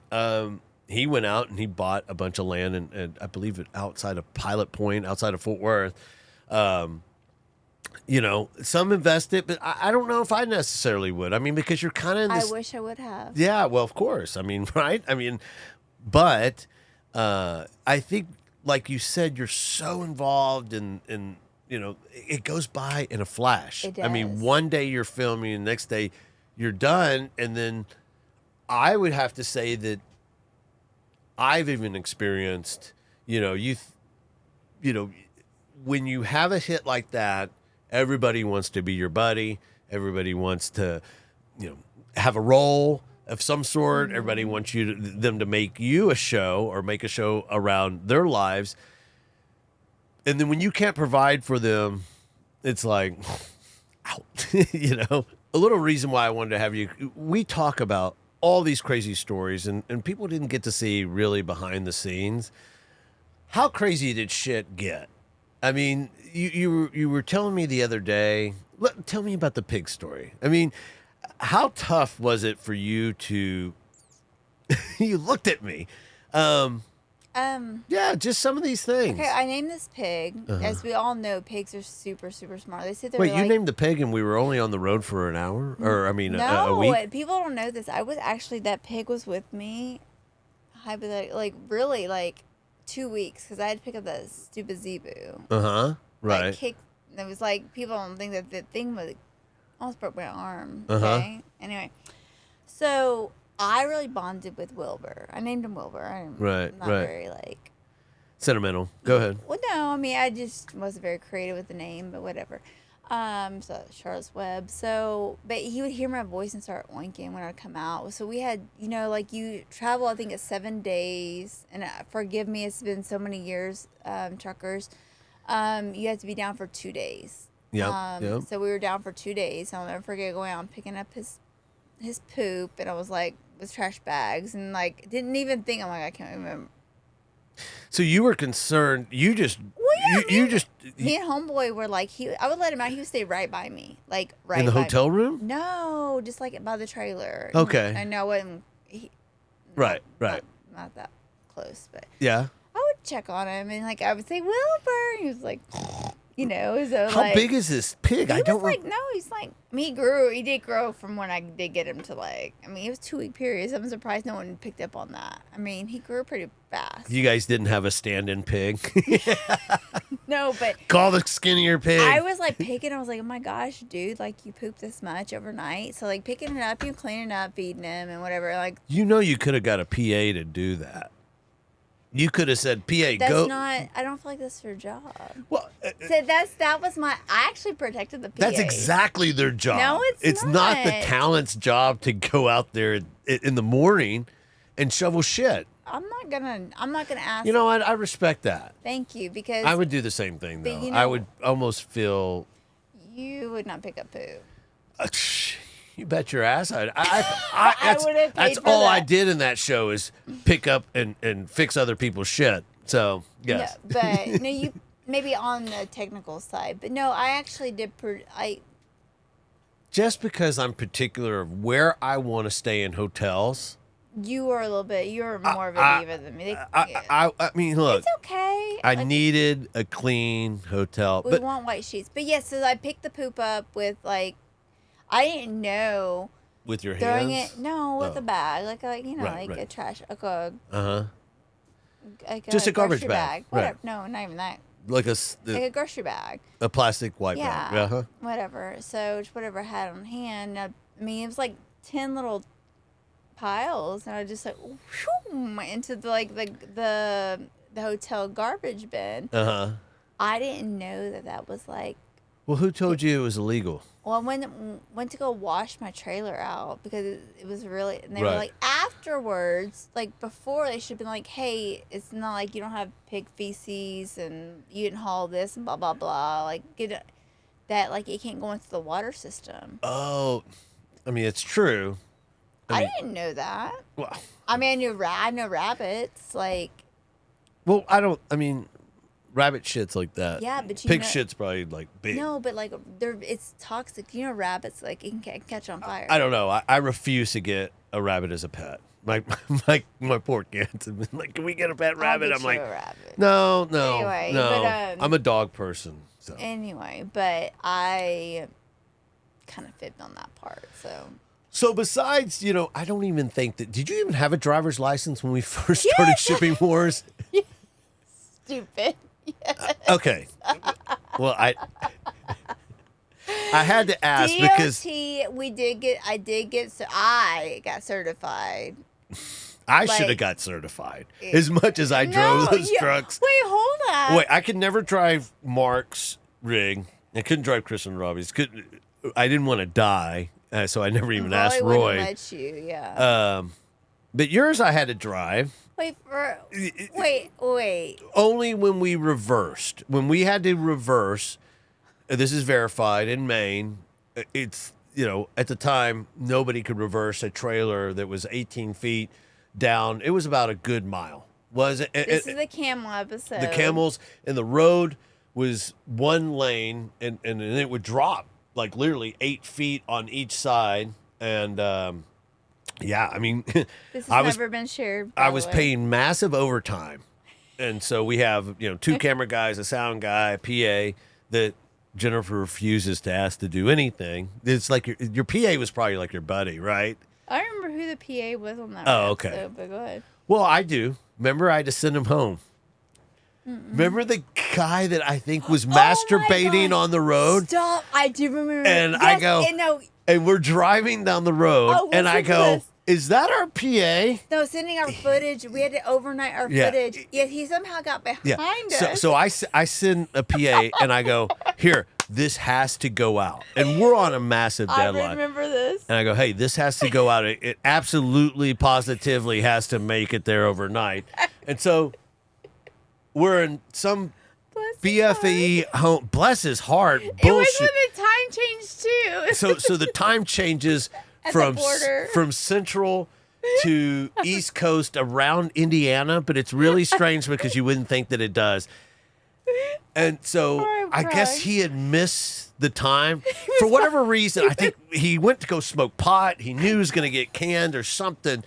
He went out and he bought a bunch of land, and I believe it outside of Pilot Point, outside of Fort Worth. Some invested, but I don't know if I necessarily would. I mean, because you're kind of in this... I wish I would have. Yeah, well, of course. I mean, right? I mean, but I think, like you said, you're so involved in it goes by in a flash. It I mean, does. one day you're filming, and the next day you're done. And then I would have to say that I've even experienced, when you have a hit like that, everybody wants to be your buddy. Everybody wants to, have a role of some sort. Everybody wants them to make you a show, or make a show around their lives. And then when you can't provide for them, it's like, out. A little reason why I wanted to have you. We talk about all these crazy stories, and people didn't get to see really behind the scenes. How crazy did shit get? I mean, you were telling me the other day. Tell me about the pig story. I mean, how tough was it for you to... You looked at me. Yeah, just some of these things. Okay, I named this pig. As we all know, pigs are super, super smart. They say they're Wait, you like... named the pig, and we were only on the road for an hour? Or, I mean, No, a week? people don't know this. That pig was with me, really, like 2 weeks, because I had to pick up that stupid zebu. Uh-huh, right. That kicked it was like people don't think that the thing was almost broke my arm. Uh-huh. Okay. Anyway, so I really bonded with Wilbur. I named him Wilbur. I'm Right, not right. very like. Sentimental. Go ahead. Well, no, I mean I just wasn't very creative with the name, but whatever. So Charlotte's Web. So, but he would hear my voice and start oinking when I'd come out. So we had, like you travel, I think it's 7 days, and forgive me, it's been so many years, truckers. You have to be down for 2 days. Yep. So we were down for 2 days. I'll never forget going out and picking up his poop, and I was like, with trash bags, and like didn't even think. I'm like, I can't remember. So you were concerned. You just. Well, yeah, you just. Me and homeboy were like, I would let him out. He would stay right by me, like right In the by hotel me. room? No, just like by the trailer. Okay. I know it. Right. Not that close, but Yeah. I would check on him and like I would say Wilbur. He was like, so How like, big is this pig? He I don't was like, no, he's like, I mean, he did grow from when I did get him to like, I mean, it was 2-week periods. I'm surprised no one picked up on that. I mean, he grew pretty fast. You guys didn't have a stand-in pig. No, but Call the skinnier pig. I was like picking. I was like, oh my gosh, dude, like you poop this much overnight. So like picking it up, you cleaning it up, feeding him, and whatever. Like you could have got a PA to do that. You could have said, PA, that's go. not. I don't feel like that's their job. Well, So that was my. I actually protected the PA. that's exactly their job. No, it's not the not. talent's job to go out there in the morning and shovel shit. I'm not gonna ask. You know what? I respect that. Thank you, because I would do the same thing, But though. you I know- would almost feel. you would not pick up poop. You bet your ass I I would have paid that's for all I that. did in that show is pick up and fix other people's shit. So, yes. No, but no, you maybe on the technical side, but no, I actually did. Just because I'm particular of where I want to stay in hotels. You were a little bit. You were more of a diva than me. I mean, look. It's okay. I needed a clean hotel. We But want white sheets. But yes, so I picked the poop up with like, I didn't know with your throwing hands? it. No, with Oh. a bag, like Right, like right. a trash, like Just a garbage grocery bag. Whatever. Right. No, not even that. Like Like a grocery bag. a plastic white Yeah. bag. Uh-huh. Whatever. So just whatever I had on hand. Now, I mean, it was like 10 little piles, and I just like whoom, into the hotel garbage bin. Uh-huh. I didn't know that was like. Well, who told you it was illegal? Well, I went to go wash my trailer out because it was really, and they Right. were like afterwards, like before they should have been like, hey, it's not like you don't have pig feces and you didn't haul this and blah blah blah, like that, like it can't go into the water system. Oh, I mean, it's true. I didn't know that. Well, I mean, I know rabbits, like I mean, rabbit shit's like that. Yeah, but pig know, shit's probably like big. no, but like it's toxic. Rabbits like it can catch on fire. I don't know. I refuse to get a rabbit as a pet. My poor kids have been like, "Can we get a pet rabbit?" I'll I'm get like, you a rabbit. No. Anyway, no. but, I'm a dog person. So Anyway, but I kind of fibbed on that part. So besides, I don't even think that. Did you even have a driver's license when we first started shipping wars? Stupid. Okay. Well, I had to ask because I got certified. I should have got certified as much as I drove those trucks. Wait, hold on. Wait, I could never drive Mark's rig. I couldn't drive Chris and Robbie's. I didn't want to die, so I never even asked wouldn't Roy. let you, yeah. But yours I had to drive. Wait. Only when we reversed. When we had to reverse, this is verified in Maine. It's, at the time, nobody could reverse a trailer that was 18 feet down. It was about a good mile. Was it? This is the camel episode. The camels, and the road was one lane, and it would drop like literally 8 feet on each side. And yeah, I mean, This has never been shared. By I was the way. paying massive overtime. And so we have, 2 camera guys, a sound guy, a PA that Jennifer refuses to ask to do anything. It's like your PA was probably like your buddy, right? I remember who the PA was on that. Oh, okay. But go ahead. Well, I do. Remember, I had to send him home. Remember the guy that I think was Oh my masturbating God. on the road? Stop! I do remember. And I go, and no, and we're driving down the road, Oh, and I listen to go, this. is that our PA? no, sending our footage. We had to overnight our Yeah. footage. Yet he somehow got behind Yeah. us. So I send a PA, and I go, here, this has to go out. And we're on a massive I deadline. remember this. And I go, hey, this has to go out. It absolutely, positively has to make it there overnight. And so we're in some Bless his BFE home. Bless his heart. It was Bullshit. when the time changed too. So the time changes At the from border. from central to east coast around Indiana, but it's really strange because you wouldn't think that it does. And so Oh, I'm I guess crying. he had missed the time for whatever reason. I think he went to go smoke pot. He knew he was going to get canned or something.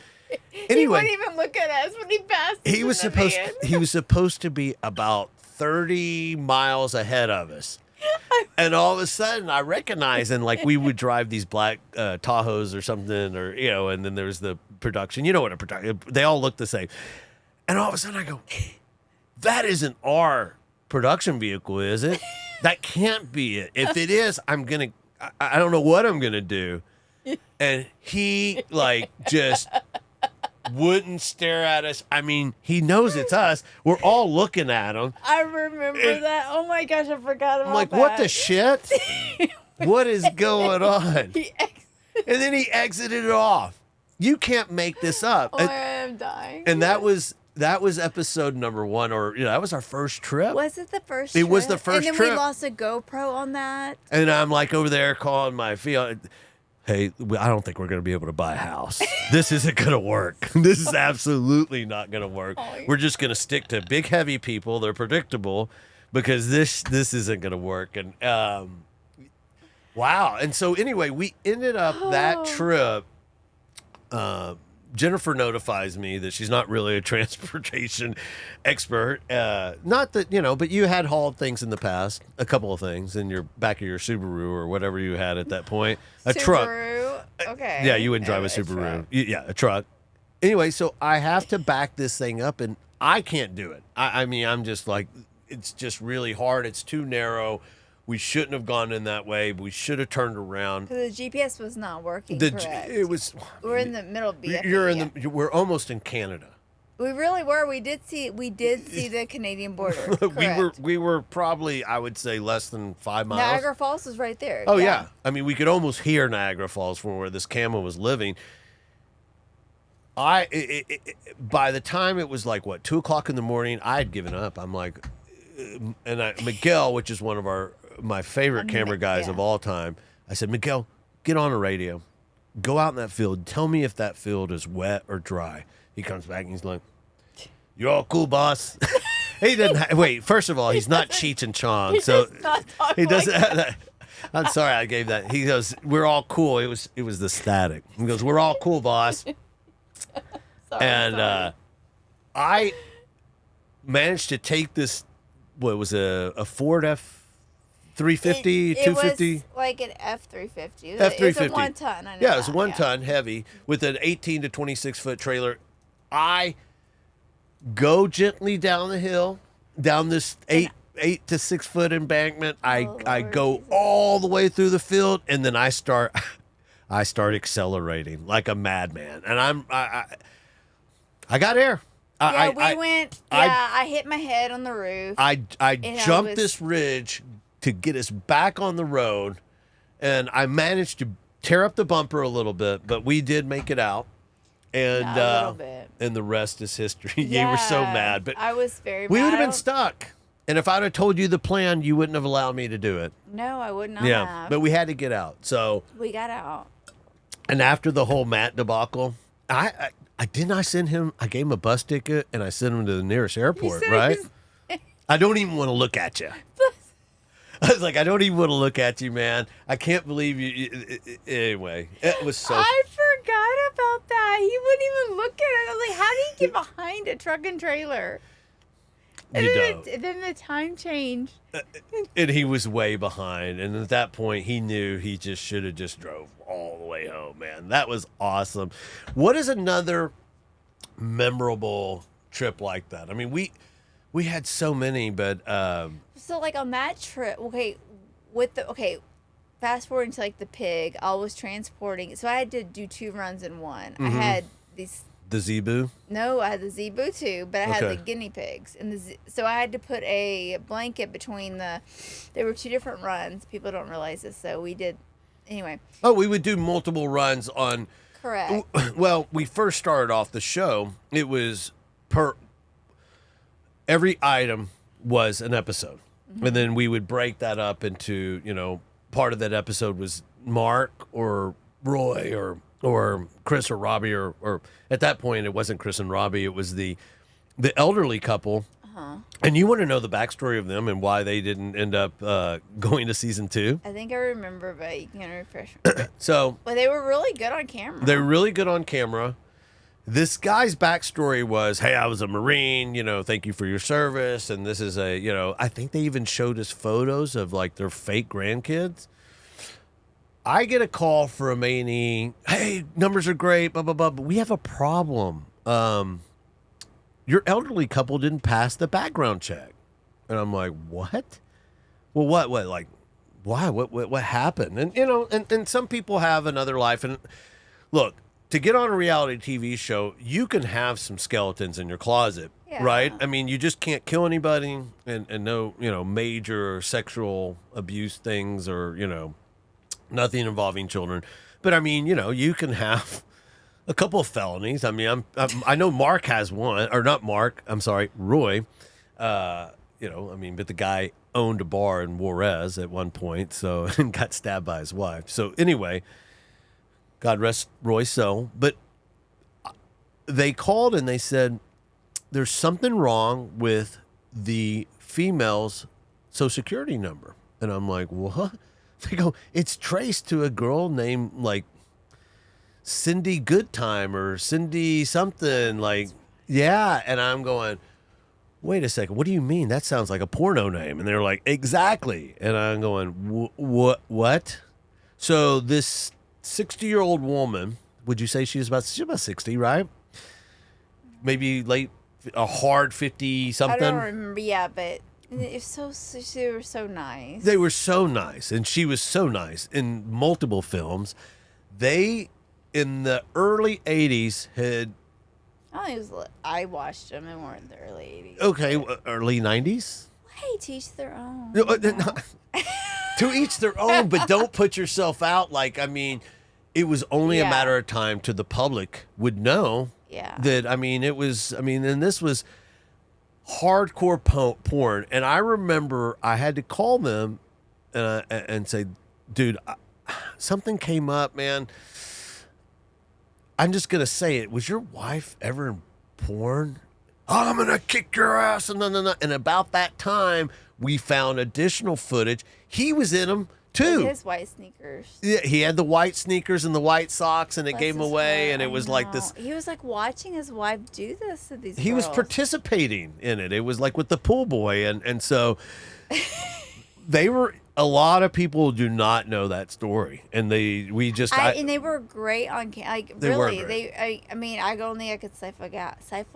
He Anyway, wouldn't even look at us when he passed. he us was in the supposed van. he was supposed to be about 30 miles ahead of us. And all of a sudden I recognize, and like we would drive these black Tahoes or something, or and then there's the production. You know what a production, they all look the same. And all of a sudden I go, that isn't our production vehicle, is it? That can't be it. If it is, I don't know what I'm gonna do. And he like just wouldn't stare at us. I mean, he knows it's us. We're all looking at him. I remember that. Oh my gosh, I forgot about I'm like, that. what the shit? What is going on? He And then he exited it off. You can't make this up. Oh, I am dying. And that was episode number 1, or that was our first trip. Was it the first? It was the trip? first And then trip. we lost a GoPro on that. And I'm like over there calling my fiance. Hey, I don't think we're going to be able to buy a house. This isn't going to work. This is absolutely not going to work. Oh, We're just going to stick to big, heavy people. They're predictable, because this isn't going to work. And wow. And so anyway, we ended up that trip. Jennifer notifies me that she's not really a transportation expert. Not that, but you had hauled things in the past, a couple of things in your back of your Subaru or whatever you had at that point. A truck. Subaru. Okay. Yeah, you wouldn't drive a Okay, Subaru. truck. Yeah, a truck. Anyway, so I have to back this thing up, and I can't do it. I mean, I'm just like, it's just really hard. It's too narrow. We shouldn't have gone in that way. We should have turned around. Because the GPS was not working. Correct. It was. We're in the middle of BFE. We're almost in Canada. We really were. We did see the Canadian border. Correct. we were probably, I would say, less than 5 miles. Niagara Falls was right there. Oh yeah. I mean, we could almost hear Niagara Falls from where this camel was living. By the time it was like 2:00 in the morning, I had given up. I'm like, Miguel, which is one of my favorite camera guys of all time, I said, Miguel, get on a radio, go out in that field, tell me if that field is wet or dry. He comes back and he's like, "You're all cool, boss." He doesn't. Wait, first of all, he's not Cheech and Chong, so he doesn't. Have that. I'm sorry, I gave that. He goes, "We're all cool." It was the static. He goes, "We're all cool, boss." Sorry. I managed to take this. What was a Ford F-350, 250? It was like an F-350. F-350. It's a 1 ton. I know Yeah, it was that, 1 ton heavy with an 18 to 26 foot trailer. I go gently down the hill, down this 8 to 6 foot embankment. I Lord go Jesus. all the way through the field, and then I start accelerating like a madman, and I got air. I hit my head on the roof. I jumped was- this ridge to get us back on the road, and I managed to tear up the bumper a little bit, but we did make it out. And Yeah, a little bit. And the rest is history. You were so Yeah, mad, but I was very we mad. would have I been don't- stuck. And if I'd have told you the plan, you wouldn't have allowed me to do it. No, I would not Yeah, have. but we had to get out. So, We got out. and after the whole Matt debacle, I send him. I gave him a bus ticket, and I sent him to the nearest airport. said Right? his- I don't even want to look at you. I was like, I don't even want to look at you, man. I can't believe you. Anyway, it was so. I forgot about that. He wouldn't even look at it. I was like, how do you get behind a truck and trailer? And You then, don't. then the time changed. And he was way behind. And at that point, he knew he just should have just drove all the way home, man. That was awesome. What is another memorable trip like that? I mean, we We had so many, but So like on that trip, fast forwarding to like the pig, I was transporting. So I had to do 2 runs in one. I had these. the zebu. No, I had the zebu too, but I had the Okay. guinea pigs, and so I had to put a blanket between the. There were 2 different runs. People don't realize this, so we did. Anyway, Oh, we would do multiple runs on. correct. Well, we first started off the show. It was every item was an episode, and then we would break that up into part of that episode was Mark or Roy or Chris or Robbie or at that point it wasn't Chris and Robbie, it was the elderly couple. And you want to know the backstory of them and why they didn't end up going to season 2? I think I remember, but you can refresh me. So But they were really good on camera. they're really good on camera. This guy's backstory was, hey, I was a Marine, thank you for your service. And this is I think they even showed us photos of like their fake grandkids. I get a call from A&E, hey, numbers are great, blah, blah, blah, but we have a problem. Your elderly couple didn't pass the background check. And I'm like, what? Well, what, like, why? What happened? And, and some people have another life. And look, to get on a reality TV show, you can have some skeletons in your closet, right? I mean, you just can't kill anybody and no, major sexual abuse things or, nothing involving children. But I mean, you can have a couple of felonies. I mean, I know Mark has one, or not Mark. I'm sorry, Roy. But the guy owned a bar in Juarez at one point, so and got stabbed by his wife. So anyway, God rest Roy's soul. But they called and they said there's something wrong with the female's Social Security number, and I'm like, what? They go, it's traced to a girl named like Cindy Goodtime or Cindy something, like, yeah. And I'm going, wait a second, what do you mean? That sounds like a porno name. And they're like, exactly. And I'm going, what? So this 60-year-old woman, would you say she's about 60, right? Maybe late, a hard 50 something. I don't remember, but they were so nice. They were so nice, and she was so nice in multiple films. They, in the early 80s, had... I watched them and weren't in the early 80s. Okay, early 90s? Hey, to each their own. To each their own, but don't put yourself out. Like, I mean, it was only a matter of time till the public would know that, and this was hardcore porn. And I remember I had to call them and say, dude, something came up, man. I'm just going to say it. Was your wife ever in porn? Oh, I'm going to kick your ass. And about that time, we found additional footage. He was in them, too. With his white sneakers. Yeah, he had the white sneakers and the white socks, and it gave him away. And it was like this. He was like watching his wife do this to these He was participating in it. It was like with the pool boy. And so they were... A lot of people do not know that story, and and they were great on like they really. Were great. I could stifle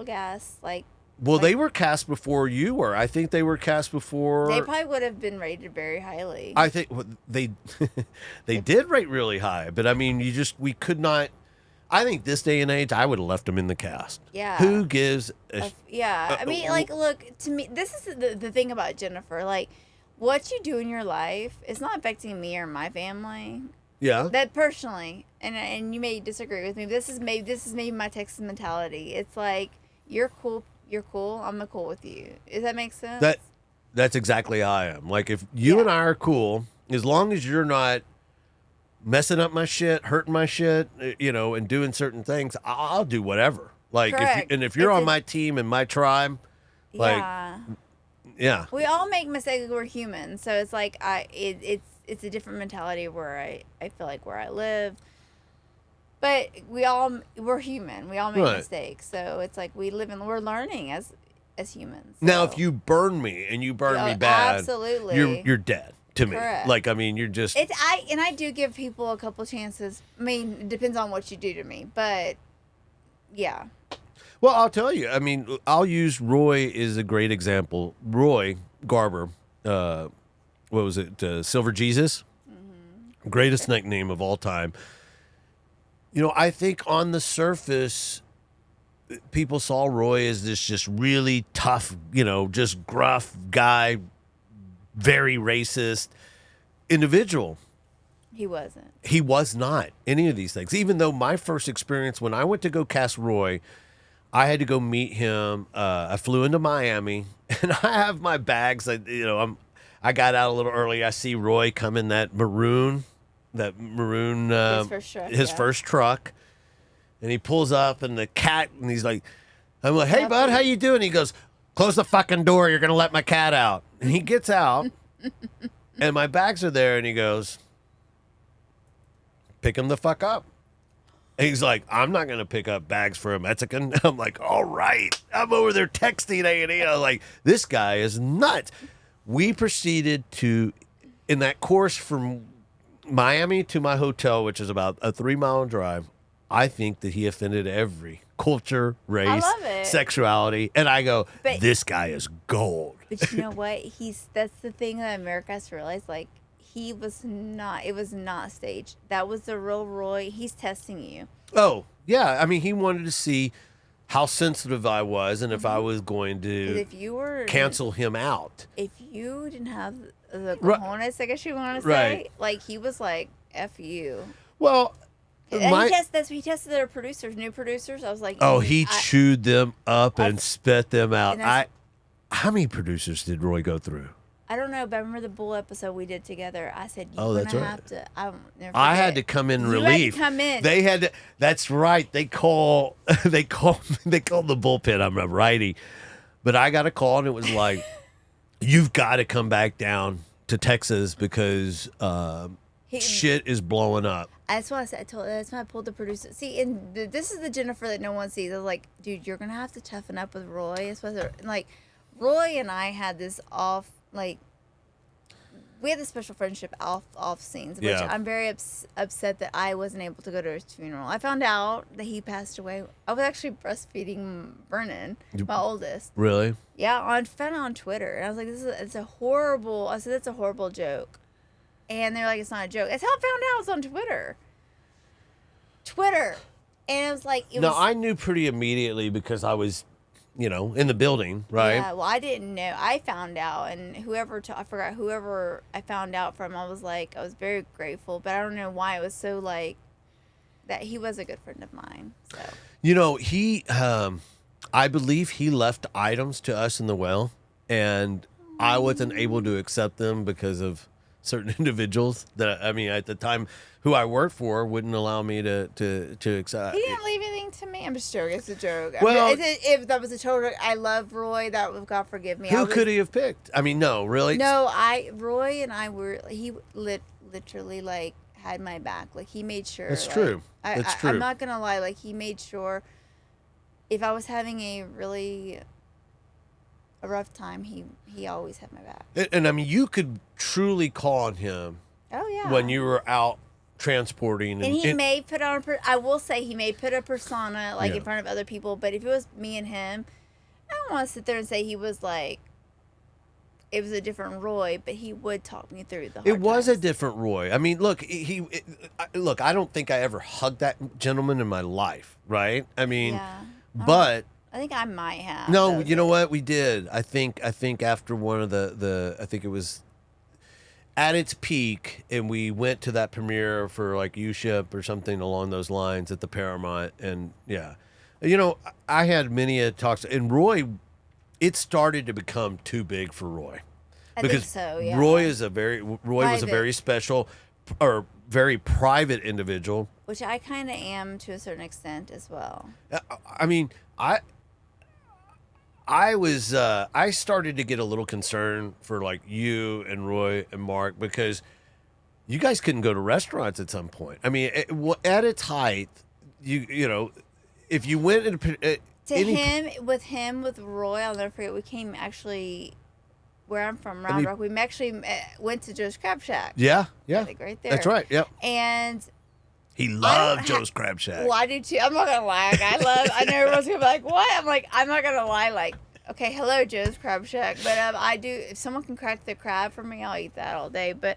gas like. Well, they were cast before you were. I think they were cast before. They probably would have been rated very highly. I think they did rate really high, but I mean, we could not. I think this day and age, I would have left them in the cast. Yeah. Who gives? Look, to me, this is the thing about Jennifer, like. What you do in your life is not affecting me or my family. Yeah. That personally, and you may disagree with me. This is maybe my Texas mentality. It's like you're cool. I'm cool with you. Does that make sense? That's exactly how I am. Like if you and I are cool, as long as you're not messing up my shit, hurting my shit, and doing certain things, I'll do whatever. Like if you're on my team and my tribe, like. Yeah. We all make mistakes. We're human. So it's like it's a different mentality where I feel like where I live. But we're human. We all make mistakes. So it's like we're learning as humans. So. Now if you burn me and you burn me bad, absolutely. You're dead to me. Correct. Like you're just I do give people a couple chances. I mean, it depends on what you do to me. But yeah. Well, I'll tell you. I mean, I'll use Roy as a great example. Roy Garber, what was it? Silver Jesus, greatest nickname of all time. You know, I think on the surface, people saw Roy as this just really tough, you know, just gruff guy, very racist individual. He wasn't. He was not any of these things. Even though my first experience when I went to go cast Roy, I had to go meet him. I flew into Miami, and I have my bags. I got out a little early. I see Roy come in that maroon, his first truck, and he pulls up, and the cat, and he's like, I'm like, hey bud, how you doing? He goes, close the fucking door. You're gonna let my cat out. And he gets out, and my bags are there, and he goes, pick him the fuck up. And he's like, I'm not going to pick up bags for a Mexican. I'm like, all right. I'm over there texting A&E. I'm like, this guy is nuts. We proceeded to, in that course from Miami to my hotel, which is about a 3-mile drive, I think that he offended every culture, race, sexuality. And I go, this guy is gold. But you know what? That's the thing that America has to realize, like, it was not staged. That was the real Roy. He's testing you. Oh, yeah. I mean, he wanted to see how sensitive I was and if I was going to cancel him out. If you didn't have the cojones, I guess you want to say, like, he was like, F you. Well, he tested their producers, new producers. I was like, he chewed them up and spit them out. How many producers did Roy go through? I don't know, but I remember the bull episode we did together. I said, have to. I had to come in relief. You had to come in. They had to. That's right. They called the bullpen. I'm a righty, but I got a call and it was like, you've got to come back down to Texas because shit is blowing up. That's why I said. That's why I pulled the producer. See, and this is the Jennifer that no one sees. I was like, dude, you're gonna have to toughen up with Roy. Like, Roy and I had this off. Like, we had this special friendship off scenes, which I'm very upset that I wasn't able to go to his funeral. I found out that he passed away. I was actually breastfeeding Brennan, my oldest. Really? Yeah, found out on Twitter, and I was like, it's a horrible. I said, that's a horrible joke, and they're like, it's not a joke. That's how I found out. It was on Twitter, and it was like, I knew pretty immediately because I was, in the building, right? Yeah, well, I didn't know. I found out, and whoever I found out from, I was very grateful, but I don't know why it was so like that. He was a good friend of mine. So, he, I believe he left items to us in the well, and I wasn't able to accept them because of certain individuals that, at the time, who I worked for wouldn't allow me to accept. He didn't leave anything to me. I'm just joking. It's a joke. Well, if that was a total, I love Roy. That would, God forgive me. Who could he have picked? No, really. No, Roy and I were. He literally like had my back. Like, he made sure. That's true. That's true. I'm not gonna lie. Like, he made sure. If I was having a rough time, he always had my back. And you could truly call on him. Oh yeah. When you were out transporting, and he may put on. I will say he may put a persona in front of other people, but if it was me and him, I don't want to sit there and say he was like. It was a different Roy, but he would talk me through the hard It was times. a different Roy. Look, look. I don't think I ever hugged that gentleman in my life, right? But I think I might have. No, you know what? We did. I think after one of I think it was at its peak, and we went to that premiere for like U-Ship or something along those lines at the Paramount, and I had many talks, and Roy, it started to become too big for Roy. I think so, yeah. Roy was a very special or very private individual, which I kind of am to a certain extent as well. I started to get a little concerned for like you and Roy and Mark, because you guys couldn't go to restaurants at some point. At its height, if you went with Roy, I'll never forget. We came actually where I'm from, Round Rock. We actually went to Joe's Crab Shack. Yeah, Like right there. That's right. Yep. And He loved Joe's Crab Shack. Well, I do too. I'm not gonna lie. Like, I know everyone's gonna be like, "What?" I'm like, I'm not gonna lie. Like, okay, hello, Joe's Crab Shack. But I do. If someone can crack the crab for me, I'll eat that all day. But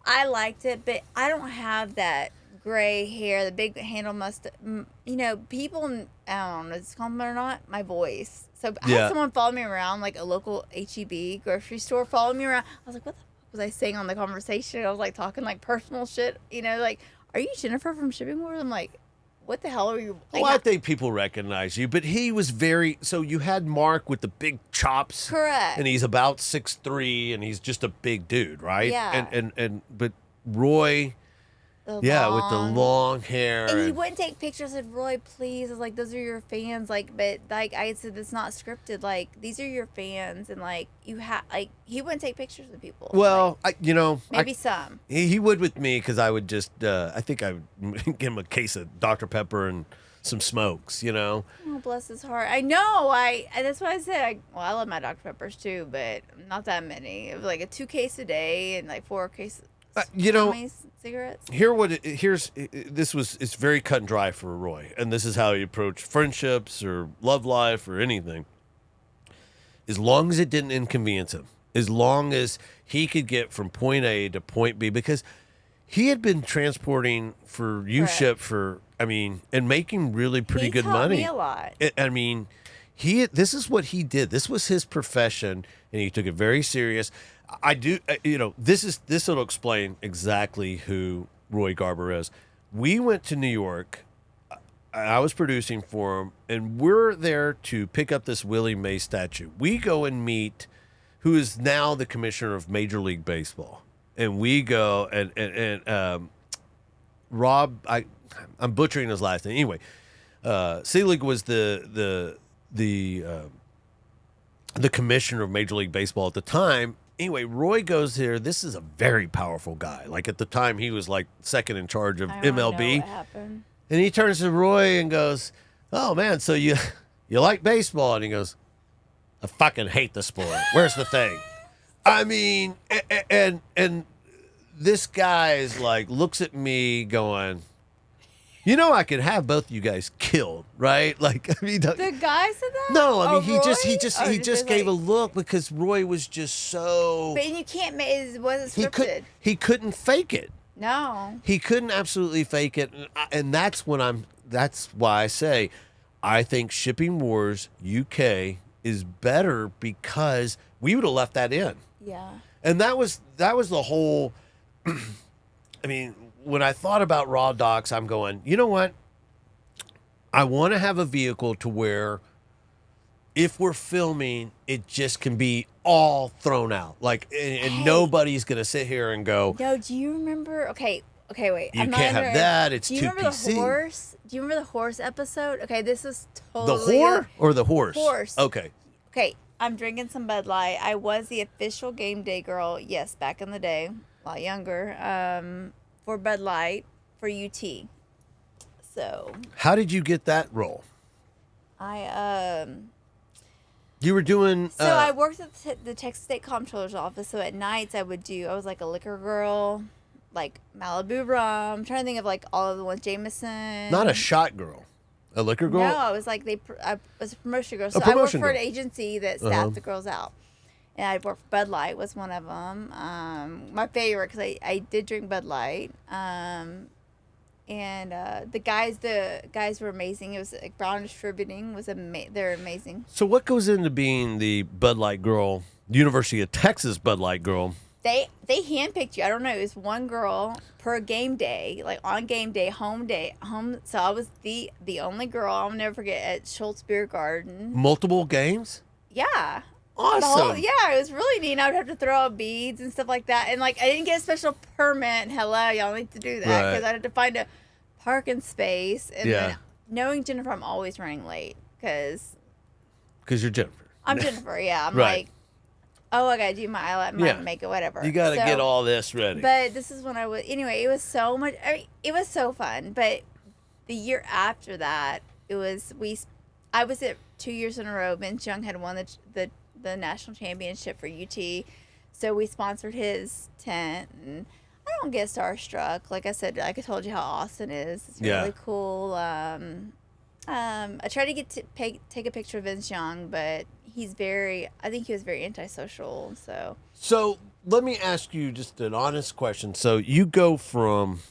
I liked it. But I don't have that gray hair, the big handle mustache. You know, people. I don't know if it's a compliment or not. My voice. So I had someone follow me around, like a local HEB grocery store, follow me around. I was like, "What the fuck was I saying on the conversation?" I was like talking like personal shit. You know, like, "Are you Jennifer from Shipping Wars?" I'm like, "What the hell are you?" Like, well, I think people recognize you, but he was very. So you had Mark with the big chops, correct, and he's about 6'3", and he's just a big dude, right? Yeah. But Roy, with the long hair, and he wouldn't take pictures. I said, "Roy, please." I was like, "Those are your fans." Like, but like I said, it's not scripted. Like, these are your fans, and like you have like he wouldn't take pictures of people. Well, like, maybe some. He would with me because I would just I think I would give him a case of Dr. Pepper and some smokes, you know. Oh, bless his heart. I know. That's why I said. I love my Dr. Peppers too, but not that many. It was like a 2 case a day and like 4 cases. Cigarettes. It's very cut and dry for Roy, and this is how he approached friendships or love life or anything. As long as it didn't inconvenience him, as long as he could get from point A to point B, because he had been transporting for U-Ship and making really pretty good money. He taught me a lot. This is what he did. This was his profession, and he took it very serious. This will explain exactly who Roy Garber is. We went to New York. I was producing for him, and we're there to pick up this Willie Mays statue. We go and meet who is now the commissioner of Major League Baseball, and we go and Rob. I'm butchering his last name anyway. Selig was the commissioner of Major League Baseball at the time. Anyway, Roy goes here. This is a very powerful guy. Like at the time, he was like second in charge of MLB. Know what happened. And he turns to Roy and goes, "Oh man, so you like baseball?" And he goes, "I fucking hate the sport. Where's the thing?" I mean, and this guy is like looks at me going, I could have both you guys killed, right? Like, I mean, the guy said that. No, I mean, Roy? he just gave a look because Roy was just so. But you can't make it wasn't scripted. He couldn't fake it. No, he couldn't absolutely fake it, and that's why I say, I think Shipping Wars UK is better because we would have left that in. Yeah, and that was the whole. I mean. When I thought about Raw Docs, I'm going, you know what? I want to have a vehicle to where if we're filming, it just can be all thrown out. Like, and nobody's going to sit here and go, "No, do you remember?" Okay, wait. You can't have that. It's too PC. Do you remember the horse? Do you remember the horse episode? Okay, this is totally... The whore or the horse? Horse. Okay, I'm drinking some Bud Light. I was the official game day girl, yes, back in the day, a lot younger, for Bud Light for UT. So how did you get that role? You were doing. So I worked at the Texas State Comptroller's office. So at nights I was like a liquor girl, like Malibu rum. I'm trying to think of like all of the ones. Jameson. Not a shot girl, a liquor girl. No, I was like I was a promotion girl. So I worked for an agency that staffed the girls out. And I worked for Bud Light was one of them. My favorite because I did drink Bud Light. And the guys were amazing. It was like Brown Distributing was they're amazing. So what goes into being the Bud Light girl, University of Texas Bud Light girl? They handpicked you. I don't know. It was one girl per game day, like on game day, home. So I was the only girl. I'll never forget at Schultz Beer Garden. Multiple games. Yeah. Awesome. It was really neat. I would have to throw out beads and stuff like that. And like I didn't get a special permit. Hello, y'all need to do that because I had to find a parking space. And then knowing Jennifer, I'm always running late because you're Jennifer. I'm Jennifer. Yeah, I'm right. like, oh, I gotta do my eyeliner, my makeup, whatever. You gotta get all this ready. But this is when I was anyway. It was so much. I mean, it was so fun. But the year after that, I was at 2 years in a row. Vince Young had won the national championship for UT, so we sponsored his tent, and I don't get starstruck. Like I said, like I told you how Austin is. It's Yeah. really cool. I tried to take a picture of Vince Young, but I think he was very antisocial. So let me ask you just an honest question. So you go from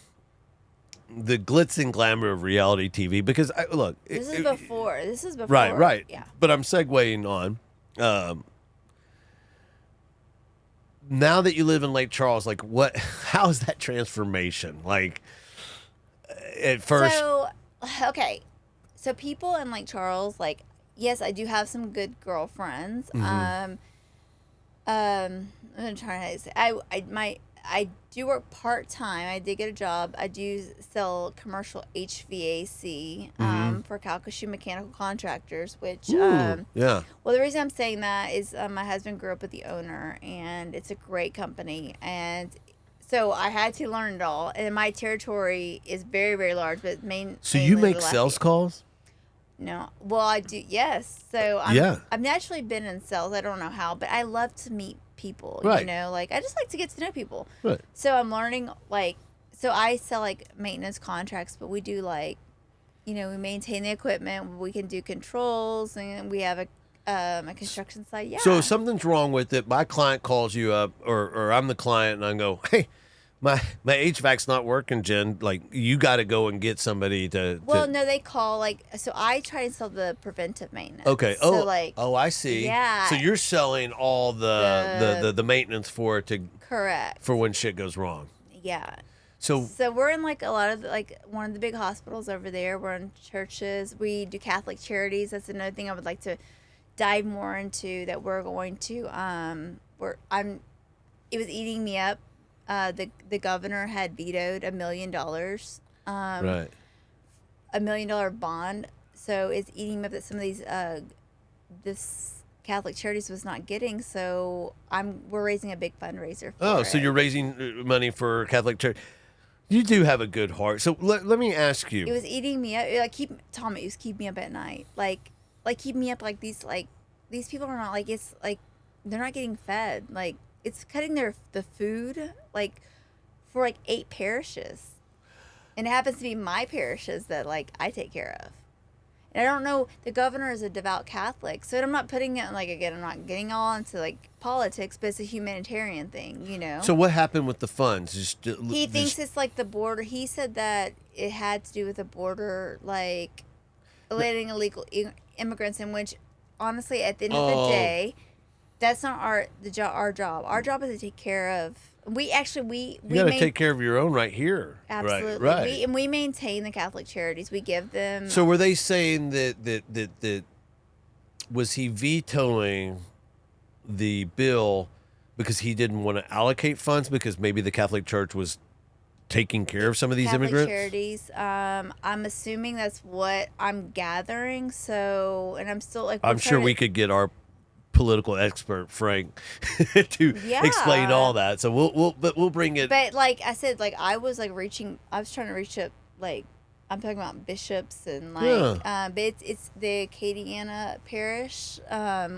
the glitz and glamour of reality TV because look, This is before. This is before. right, right. Yeah. But I'm segueing on. Now that you live in Lake Charles, like what? How is that transformation? Like at first, So, okay. So people in Lake Charles, like, yes, I do have some good girlfriends. I'm trying to say, I do work part time. I did get a job. I do sell commercial HVAC for Calcasieu Mechanical Contractors, which yeah, well, the reason I'm saying that is my husband grew up with the owner, and it's a great company, and so I had to learn it all. And my territory is very, very large, but So you mainly make sales calls? No, well, I do. Yes, so I've naturally been in sales. I don't know how, but I love to meet people. Right. You know, like I just like to get to know people. Right. So I'm learning so I sell like maintenance contracts, but we do like, we maintain the equipment. We can do controls, and we have a construction site. Yeah. So if something's wrong with it, my client calls you up, or I'm the client, and I go, hey, my HVAC's not working, Jen. Like, you got to go and get somebody to. Well, no, they call so I try and sell the preventive maintenance. Okay. So I see. Yeah. So you're selling all the maintenance for it to. Correct. For when shit goes wrong. Yeah. So we're in like a lot of one of the big hospitals over there. We're in churches. We do Catholic charities. That's another thing I would like to dive more into. That we're going to. It was eating me up. The governor had vetoed $1 million. right. $1 million bond. So it's eating me up that some of these this Catholic charities was not getting. So we're raising a big fundraiser. So you're raising money for Catholic Church. You do have a good heart. So let me ask you. It was eating me up. Tommy, it was keeping me up at night. Like keep me up these people are not it's they're not getting fed. Like it's cutting the food for 8 parishes. And it happens to be my parishes that I take care of. And I don't know, the governor is a devout Catholic, so I'm not putting it again, I'm not getting all into politics, but it's a humanitarian thing, So what happened with the funds? He thinks it's the border. He said that it had to do with the border, letting illegal immigrants in, which honestly, at the end of the day, that's not our job. Our job is to take care of. We got to take care of your own right here. Absolutely. Right. We maintain the Catholic charities. We give them. So were they saying that was he vetoing the bill because he didn't want to allocate funds because maybe the Catholic Church was taking care of some of these Catholic immigrants? Charities. I'm assuming that's what I'm gathering. So, and I'm still I'm sure we could get our political expert Frank to explain all that. So we'll bring it. But like I said, I was trying to reach up I'm talking about bishops and but it's the Acadiana parish,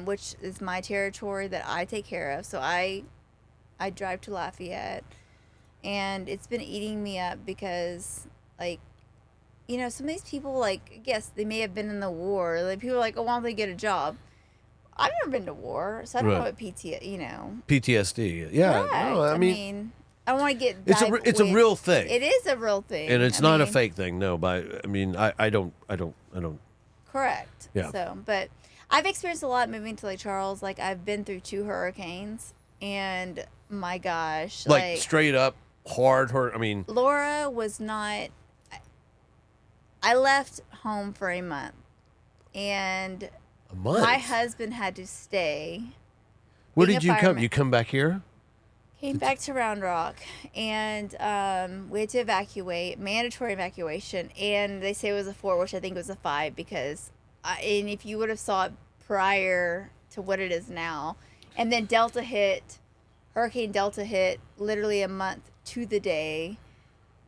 which is my territory that I take care of. So I drive to Lafayette, and it's been eating me up because some of these people yes, they may have been in the war. People are like, oh, why don't they get a job? I've never been to war, so I don't know what PTSD. Yeah, no, I mean, I want to get. It's a real thing. It is a real thing, and it's not a fake thing. No, but I don't. Correct. Yeah. So, but I've experienced a lot moving to Lake Charles. I've been through 2 hurricanes, and my gosh, straight up hard. Laura was not. I left home for a month, and. My husband had to stay. Where did you come? You come back here? Came back to Round Rock, and we had to evacuate, mandatory evacuation, and they say it was a 4, which I think was a 5 because, and if you would have saw it prior to what it is now, and then Hurricane Delta hit literally a month to the day.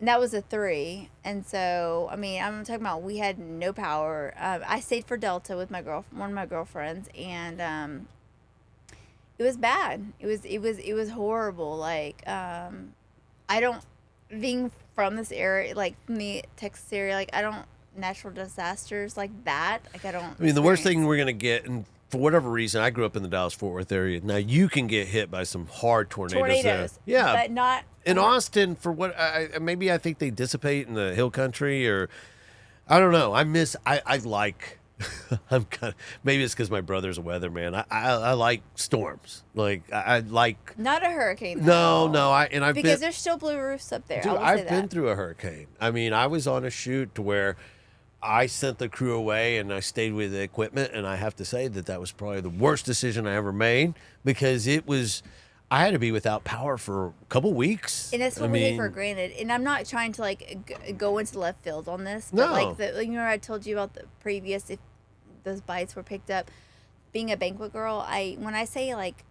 And that was a 3. And so, I'm talking about we had no power. I stayed for Delta with one of my girlfriends, and it was bad. It was horrible. I don't, being from this area, like from the Texas area, like I don't, natural disasters like that, like I don't. I mean, the worst thing experience. we're going to get, and for whatever reason, I grew up in the Dallas-Fort Worth area. Now, you can get hit by some hard tornadoes there. Yeah. but not In Austin, for what, maybe I think they dissipate in the hill country, or I don't know. I like, I'm kind of, maybe it's because my brother's a weatherman. I like storms. Like, I like, not a hurricane. no, Though, no. I've because been, there's still blue roofs up there. dude, I will I've say been that. through a hurricane. I mean, I was on a shoot to where I sent the crew away and I stayed with the equipment, and I have to say that was probably the worst decision I ever made, because I had to be without power for a couple weeks. And that's what we take for granted. And I'm not trying to like go into left field on this, but No. like I told you about the previous, if those bites were picked up. Being a banquet girl, when I say like,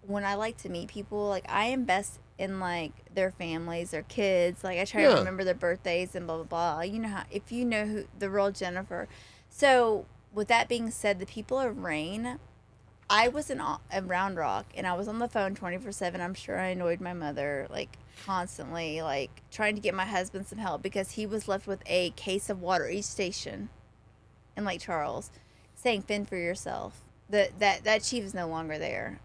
when I like to meet people, like I am best in like their families, their kids. Like I try to remember their birthdays and blah blah blah. You know how, if you know who the real Jennifer. So with that being said, the people of Rain, I was in Round Rock and I was on the phone 24/7. I'm sure I annoyed my mother like constantly, like trying to get my husband some help because he was left with a case of water each station in Lake Charles, saying fend for yourself. That chief is no longer there.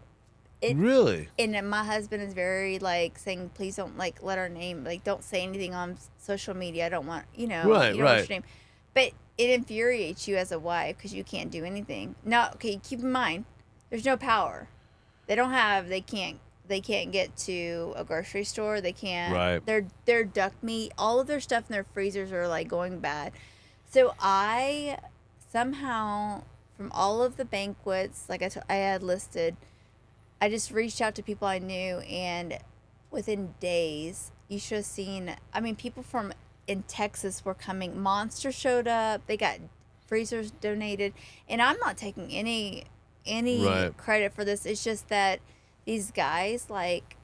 Really? And then my husband is very like saying, please don't like let our name, like don't say anything on social media. I don't want, Right, you don't want right. your name. But it infuriates you as a wife because you can't do anything. Now, okay, keep in mind, there's no power. They can't get to a grocery store. They can't. Right. Their duck meat, all of their stuff in their freezers are like going bad. So I somehow, from all of the banquets, like I had listed, I just reached out to people I knew, and within days, you should have seen. I mean, people from in Texas were coming. Monster showed up. They got freezers donated, and I'm not taking any Right. credit for this. It's just that these guys like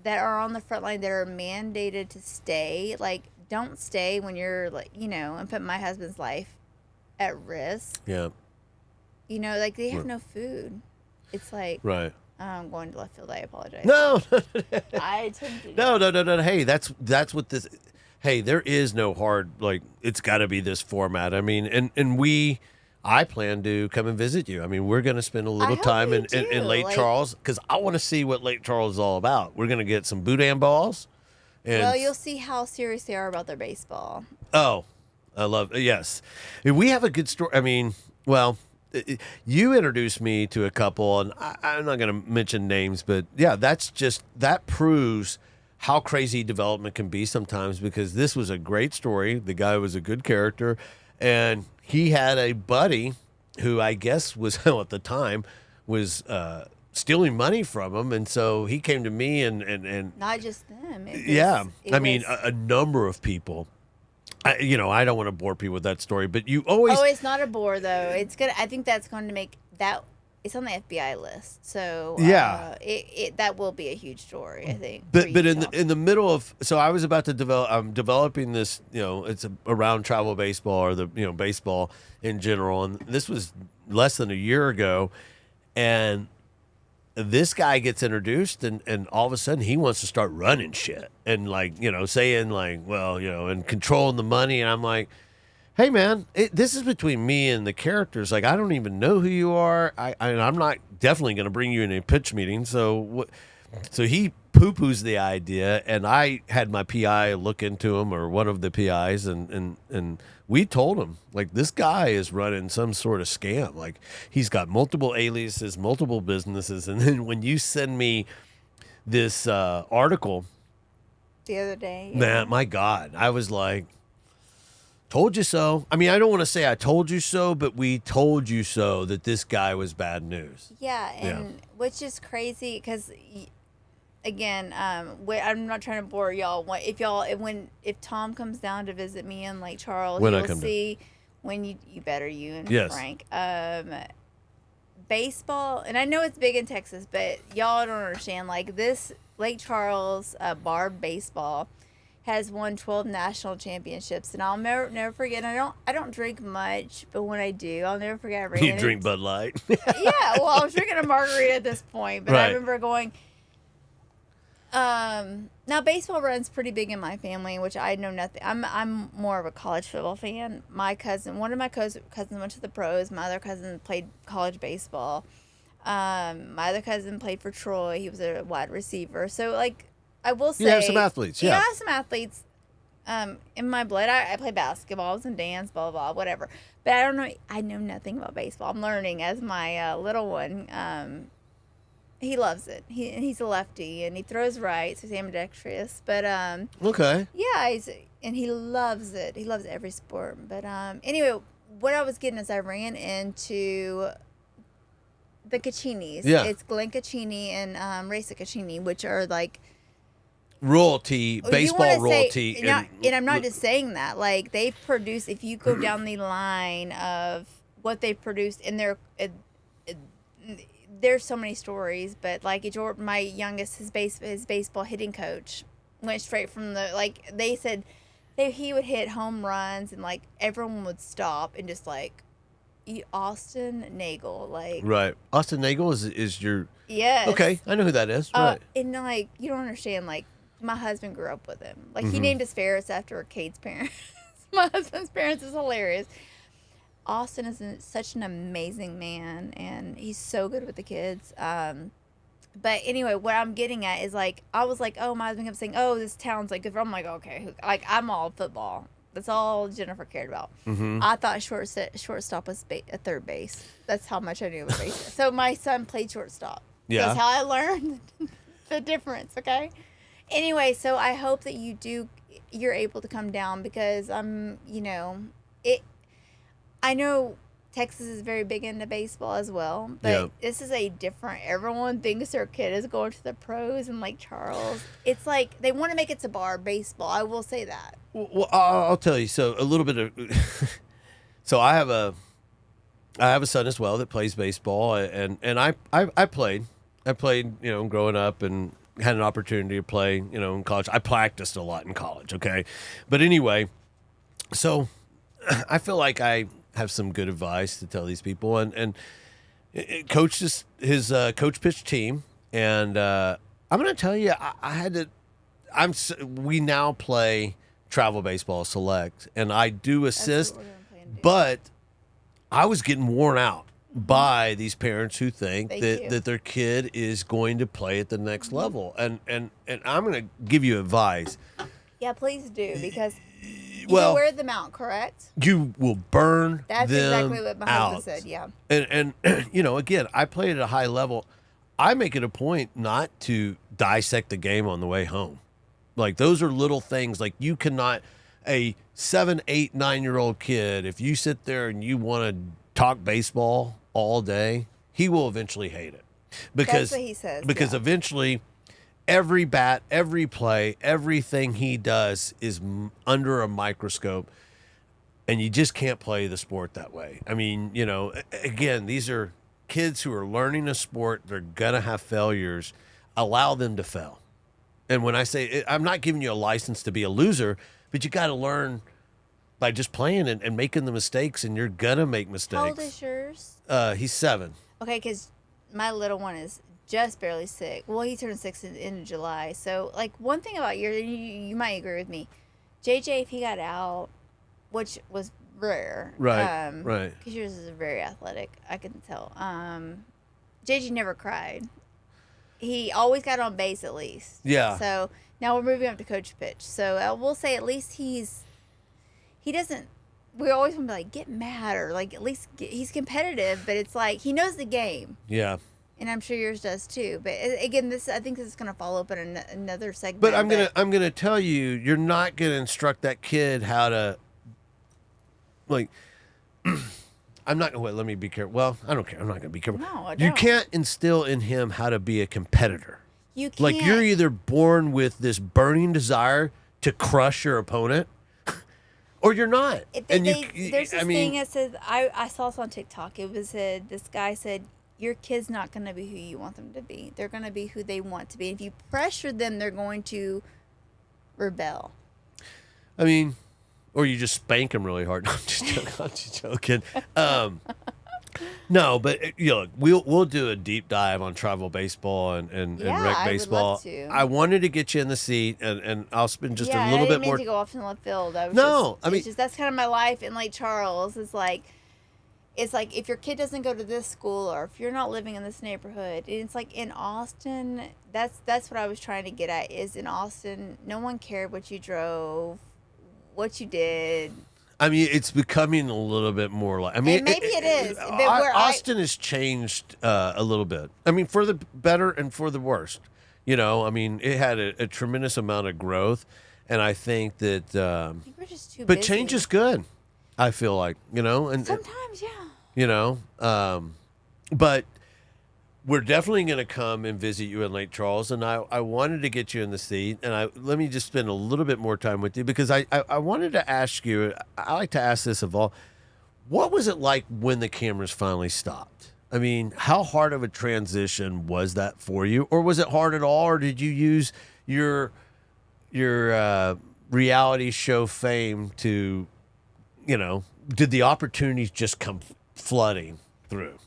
that are on the front line that are mandated to stay. Like, don't stay when you're like and put my husband's life at risk. Yeah. Like they have no food. It's like, Right. I'm going to left field. I apologize. No. I attempted. No. Hey, that's what this. Hey, there is no hard, like, it's got to be this format. I mean, I plan to come and visit you. I mean, we're going to spend a little hope time you in do. Lake Like, Charles, because I want to see what Lake Charles is all about. We're going to get some boudin balls. And well, you'll see how serious they are about their baseball. Oh, I love, yes. We have a good story. I mean, well, you introduced me to a couple, and I'm not going to mention names, but yeah, that proves how crazy development can be sometimes, because this was a great story. The guy was a good character, and he had a buddy who I guess was, at the time, was stealing money from him. And so he came to me and Not just them. I mean, a number of people. I don't want to bore people with that story, but you always. Oh, it's not a bore though. It's gonna. I think that's going to make that. It's on the FBI list, so Yeah. That will be a huge story. I think. But in the middle of, so I was about to develop. I'm developing this. It's around travel baseball, or the baseball in general, and this was less than a year ago, and this guy gets introduced, and all of a sudden he wants to start running shit and saying and controlling the money, and I'm like, hey man, this is between me and the characters. Like, I don't even know who you are. I'm not definitely going to bring you in a pitch meeting. So he poo-poos the idea, and I had my PI look into him, or one of the PIs, and we told him, like, this guy is running some sort of scam. Like, he's got multiple aliases, multiple businesses, and then when you send me this article the other day, man, my God, I was like, told you so. I mean, I don't want to say I told you so, but we told you so that this guy was bad news. Yeah, and which is crazy because, again, I'm not trying to bore y'all. If Tom comes down to visit me in Lake Charles, you'll see when you and yes. Frank. Baseball, and I know it's big in Texas, but y'all don't understand. Like, this Lake Charles bar baseball has won 12 national championships, and I'll never forget. I don't drink much, but when I do, I'll never forget. You drink Bud Light? Yeah, well, I was drinking a margarita at this point, but right. I remember going, Now baseball runs pretty big in my family, which I know nothing. I'm more of a college football fan. One of my cousins went to the pros. My other cousin played college baseball. My other cousin played for Troy. He was a wide receiver. So like, I will say, You have some athletes, yeah. I have some athletes. In my blood, I play basketball, I was in dance, blah blah blah, whatever. But I don't know. I know nothing about baseball. I'm learning as my little one. He loves it. He's a lefty and he throws right, so he's ambidextrous. But Okay. yeah, he loves it. He loves every sport. But anyway, what I was getting is I ran into the Caccinis. Yeah. It's Glenn Caccini and Raisa Caccini, which are like Royalty, baseball royalty. And I'm not just saying that. Like, they've produced, if you go down the line of what they've produced in there's so many stories, but like my youngest, his baseball hitting coach went straight from they said he would hit home runs and like everyone would stop and just like, Austin Nagel, like, right. Austin Nagel is your, yes. Okay, I know who that is. Right. And like, you don't understand, like, my husband grew up with him. Like, he Mm-hmm. named his Ferris after Kate's parents. My husband's parents is hilarious. Austin is such an amazing man, and he's so good with the kids. But anyway, what I'm getting at is, like, I was like, oh, my husband kept saying, oh, this town's like good. I'm like, okay, like, I'm all football. That's all Jennifer cared about. Mm-hmm. I thought shortstop was a third base. That's how much I knew about baseball. So my son played shortstop. Yeah. That's how I learned the difference. Okay. Anyway, so I hope that you're able to come down because I know Texas is very big into baseball as well, but Yeah. this is everyone thinks their kid is going to the pros in Lake Charles. It's like they want to make it to bar baseball. I will say that. Well, I'll tell you. So a little bit of, so I have a son as well that plays baseball, and I played, growing up and had an opportunity to play, in college. I practiced a lot in college. Okay, but anyway, so I feel like I have some good advice to tell these people, and coach his coach pitch team, and I'm going to tell you, we now play travel baseball select, and I do assist, That's what we're gonna do. but I was getting worn out by these parents who think Thank that, you. that their kid is going to play at the next level, and I'm going to give you advice. Yeah, please do, because Well, you wear them out, correct? you will burn That's them exactly what my out. husband said. Yeah. And again, I played at a high level. I make it a point not to dissect the game on the way home. Like, those are little things. Like, you cannot, a 7, 8, 9-year-old kid, if you sit there and you want to talk baseball all day, he will eventually hate it. Because, That's what he says, Because yeah. eventually, every bat, every play, everything he does is under a microscope, and you just can't play the sport that way. I mean, again, these are kids who are learning a sport. They're going to have failures. Allow them to fail. And when I say, I'm not giving you a license to be a loser, but you got to learn by just playing and making the mistakes, and you're going to make mistakes. How old is yours? He's 7. Okay, because my little one is just barely 6. Well, he turned 6 in July. So, like, one thing about you might agree with me. JJ, if he got out, which was rare. Right, right. Because yours is very athletic. I can tell. JJ never cried. He always got on base at least. Yeah. So, now we're moving up to coach pitch. So, we'll say at least he doesn't, we always want to be like, get mad, or like at least he's competitive, but it's like he knows the game. Yeah. And I'm sure yours does too. But again, I think this is going to follow up in another segment. But I'm gonna tell you, you're not gonna instruct that kid how to, like, I'm not gonna let me be careful. Well, I don't care. I'm not gonna be careful. No, I You don't. can't instill in him how to be a competitor. You can't. Like, you're either born with this burning desire to crush your opponent, or you're not. There's this thing that says, I saw this on TikTok. It was this guy said, your kid's not going to be who you want them to be. They're going to be who they want to be. If you pressure them, they're going to rebel. I mean, or you just spank him really hard. No, I'm just joking. No, but we'll do a deep dive on travel baseball and Yeah, rec I would love baseball. to. I wanted to get you in the seat, and I'll spend just Yeah, a and little I didn't bit mean more. to go off in left field. I was No, just, it's just that's kind of my life in Lake Charles. It's like if your kid doesn't go to this school or if you're not living in this neighborhood, and it's like in Austin. That's what I was trying to get at. Is in Austin, no one cared what you drove, what you did. I mean, it's becoming a little bit more like. I mean, And maybe it is, but where Austin has changed a little bit. I mean, for the better and for the worst. I mean, it had a tremendous amount of growth, and I think that. I think we're just too But busy. change is good. I feel like and Sometimes, yeah. But we're definitely going to come and visit you in Lake Charles, and I wanted to get you in the seat, and let me just spend a little bit more time with you because I wanted to ask you. I like to ask this of all. What was it like when the cameras finally stopped? I mean, how hard of a transition was that for you, or was it hard at all, or did you use your reality show fame to, did the opportunities just come flooding through?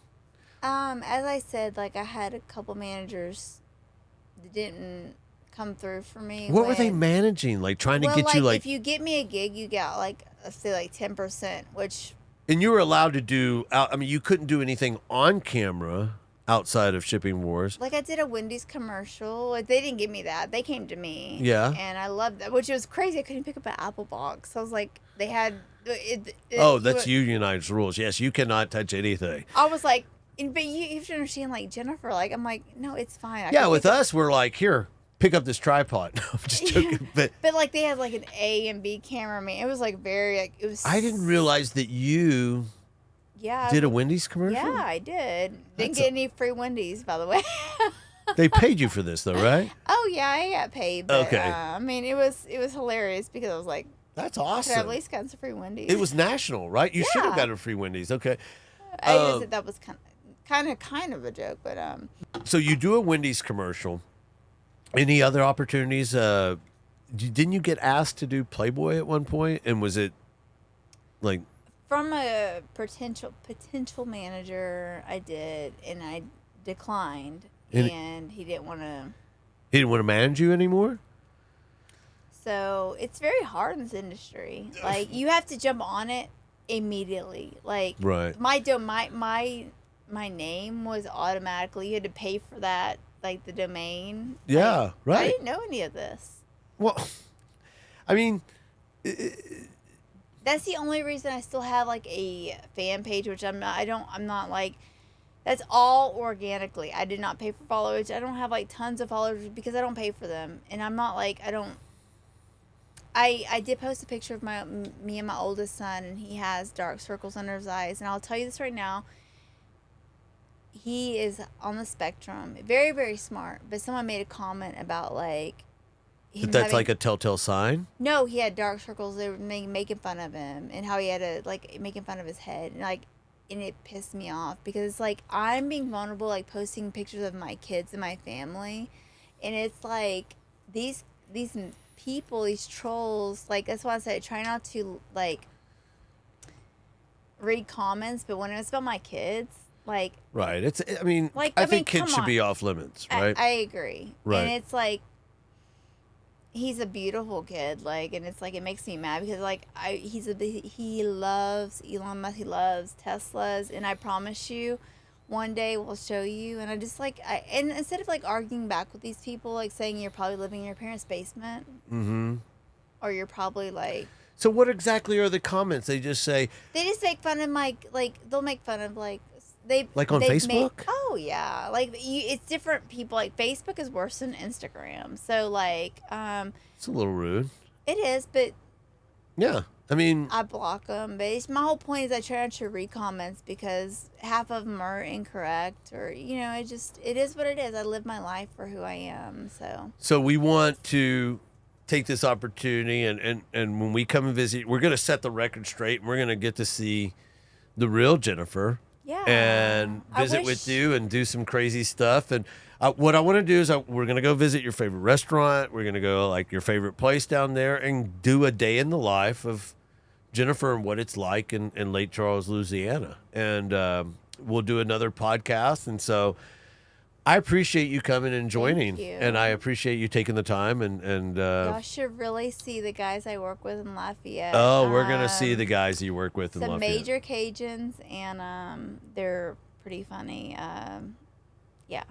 As I said, like I had a couple managers that didn't come through for me. What were they managing? Like trying to get you like if you get me a gig, you get like say like 10%, which. And you were allowed to do. I mean, you couldn't do anything on camera outside of Shipping Wars. Like I did a Wendy's commercial. Like they didn't give me that. They came to me. Yeah. And I loved that, which was crazy. I couldn't pick up an Apple box. I was like, they had. That's unionized rules. Yes, you cannot touch anything. I was like, but you have to understand, like Jennifer. Like I'm like, no, it's fine. Yeah, with us, we're like, here, pick up this tripod. No, I'm just joking. But like they had like an A and B cameraman. It was like very like it was. I didn't realize that you. Yeah. Did a Wendy's commercial? Yeah, I did. Didn't get any free Wendy's, by the way. They paid you for this, though, right? Oh yeah, I got paid. But, okay. I mean, it was hilarious because I was like, that's I awesome. could have at least gotten some free Wendy's. It was national, right? You should have gotten a free Wendy's. Okay. That was kind of a joke, but So you do a Wendy's commercial. Any other opportunities? Didn't you get asked to do Playboy at one point? And was it like from a potential manager? I did, and I declined, and he didn't want to. He didn't want to manage you anymore. So it's very hard in this industry. Like you have to jump on it immediately. Like right. My name was automatically. You had to pay for that, like the domain. Yeah, like, right. I didn't know any of this. Well, I mean, that's the only reason I still have like a fan page, which I'm not like. That's all organically. I did not pay for followers. I don't have like tons of followers because I don't pay for them, and I'm not like I don't. I did post a picture of me and my oldest son, and he has dark circles under his eyes. And I'll tell you this right now. He is on the spectrum, very, very smart. But someone made a comment about like. That's like a telltale sign? No, he had dark circles. They were making fun of him, and how he had to like making fun of his head, and it pissed me off because it's like I'm being vulnerable, like posting pictures of my kids and my family, and it's like these people, these trolls, like that's why I said try not to like read comments, but when it's about my kids, like right, I think kids should be off limits, right? I agree, right? And it's like he's a beautiful kid, like, and it's like it makes me mad because like he loves Elon Musk, he loves Teslas, and I promise you one day we'll show you. And I just like and instead of like arguing back with these people, like saying you're probably living in your parents' basement, or you're probably like. So what exactly are the comments? They just say they just make fun of they'll make fun of like they like on Facebook. Oh yeah, like it's different people. Like Facebook is worse than Instagram. So like it's a little rude. It is, but yeah. I mean, I block them, but my whole point is I try not to read comments because half of them are incorrect, or it is what it is. I live my life for who I am. So we want to take this opportunity, and when we come and visit, we're going to set the record straight, and we're going to get to see the real Jennifer. Yeah. And visit with you and do some crazy stuff. And what I want to do is we're going to go visit your favorite restaurant. We're going to go like your favorite place down there and do a day in the life of Jennifer and what it's like in Lake Charles, Louisiana. And we'll do another podcast. And so I appreciate you coming and joining, you. and I appreciate you taking the time. And Y'all should really see the guys I work with in Lafayette. oh, we're gonna see the guys you work with in some Lafayette. major Cajuns, and they're pretty funny. Yeah.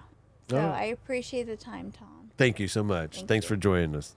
So Oh. I appreciate the time, Tom. Thank you so much. Thanks for joining us.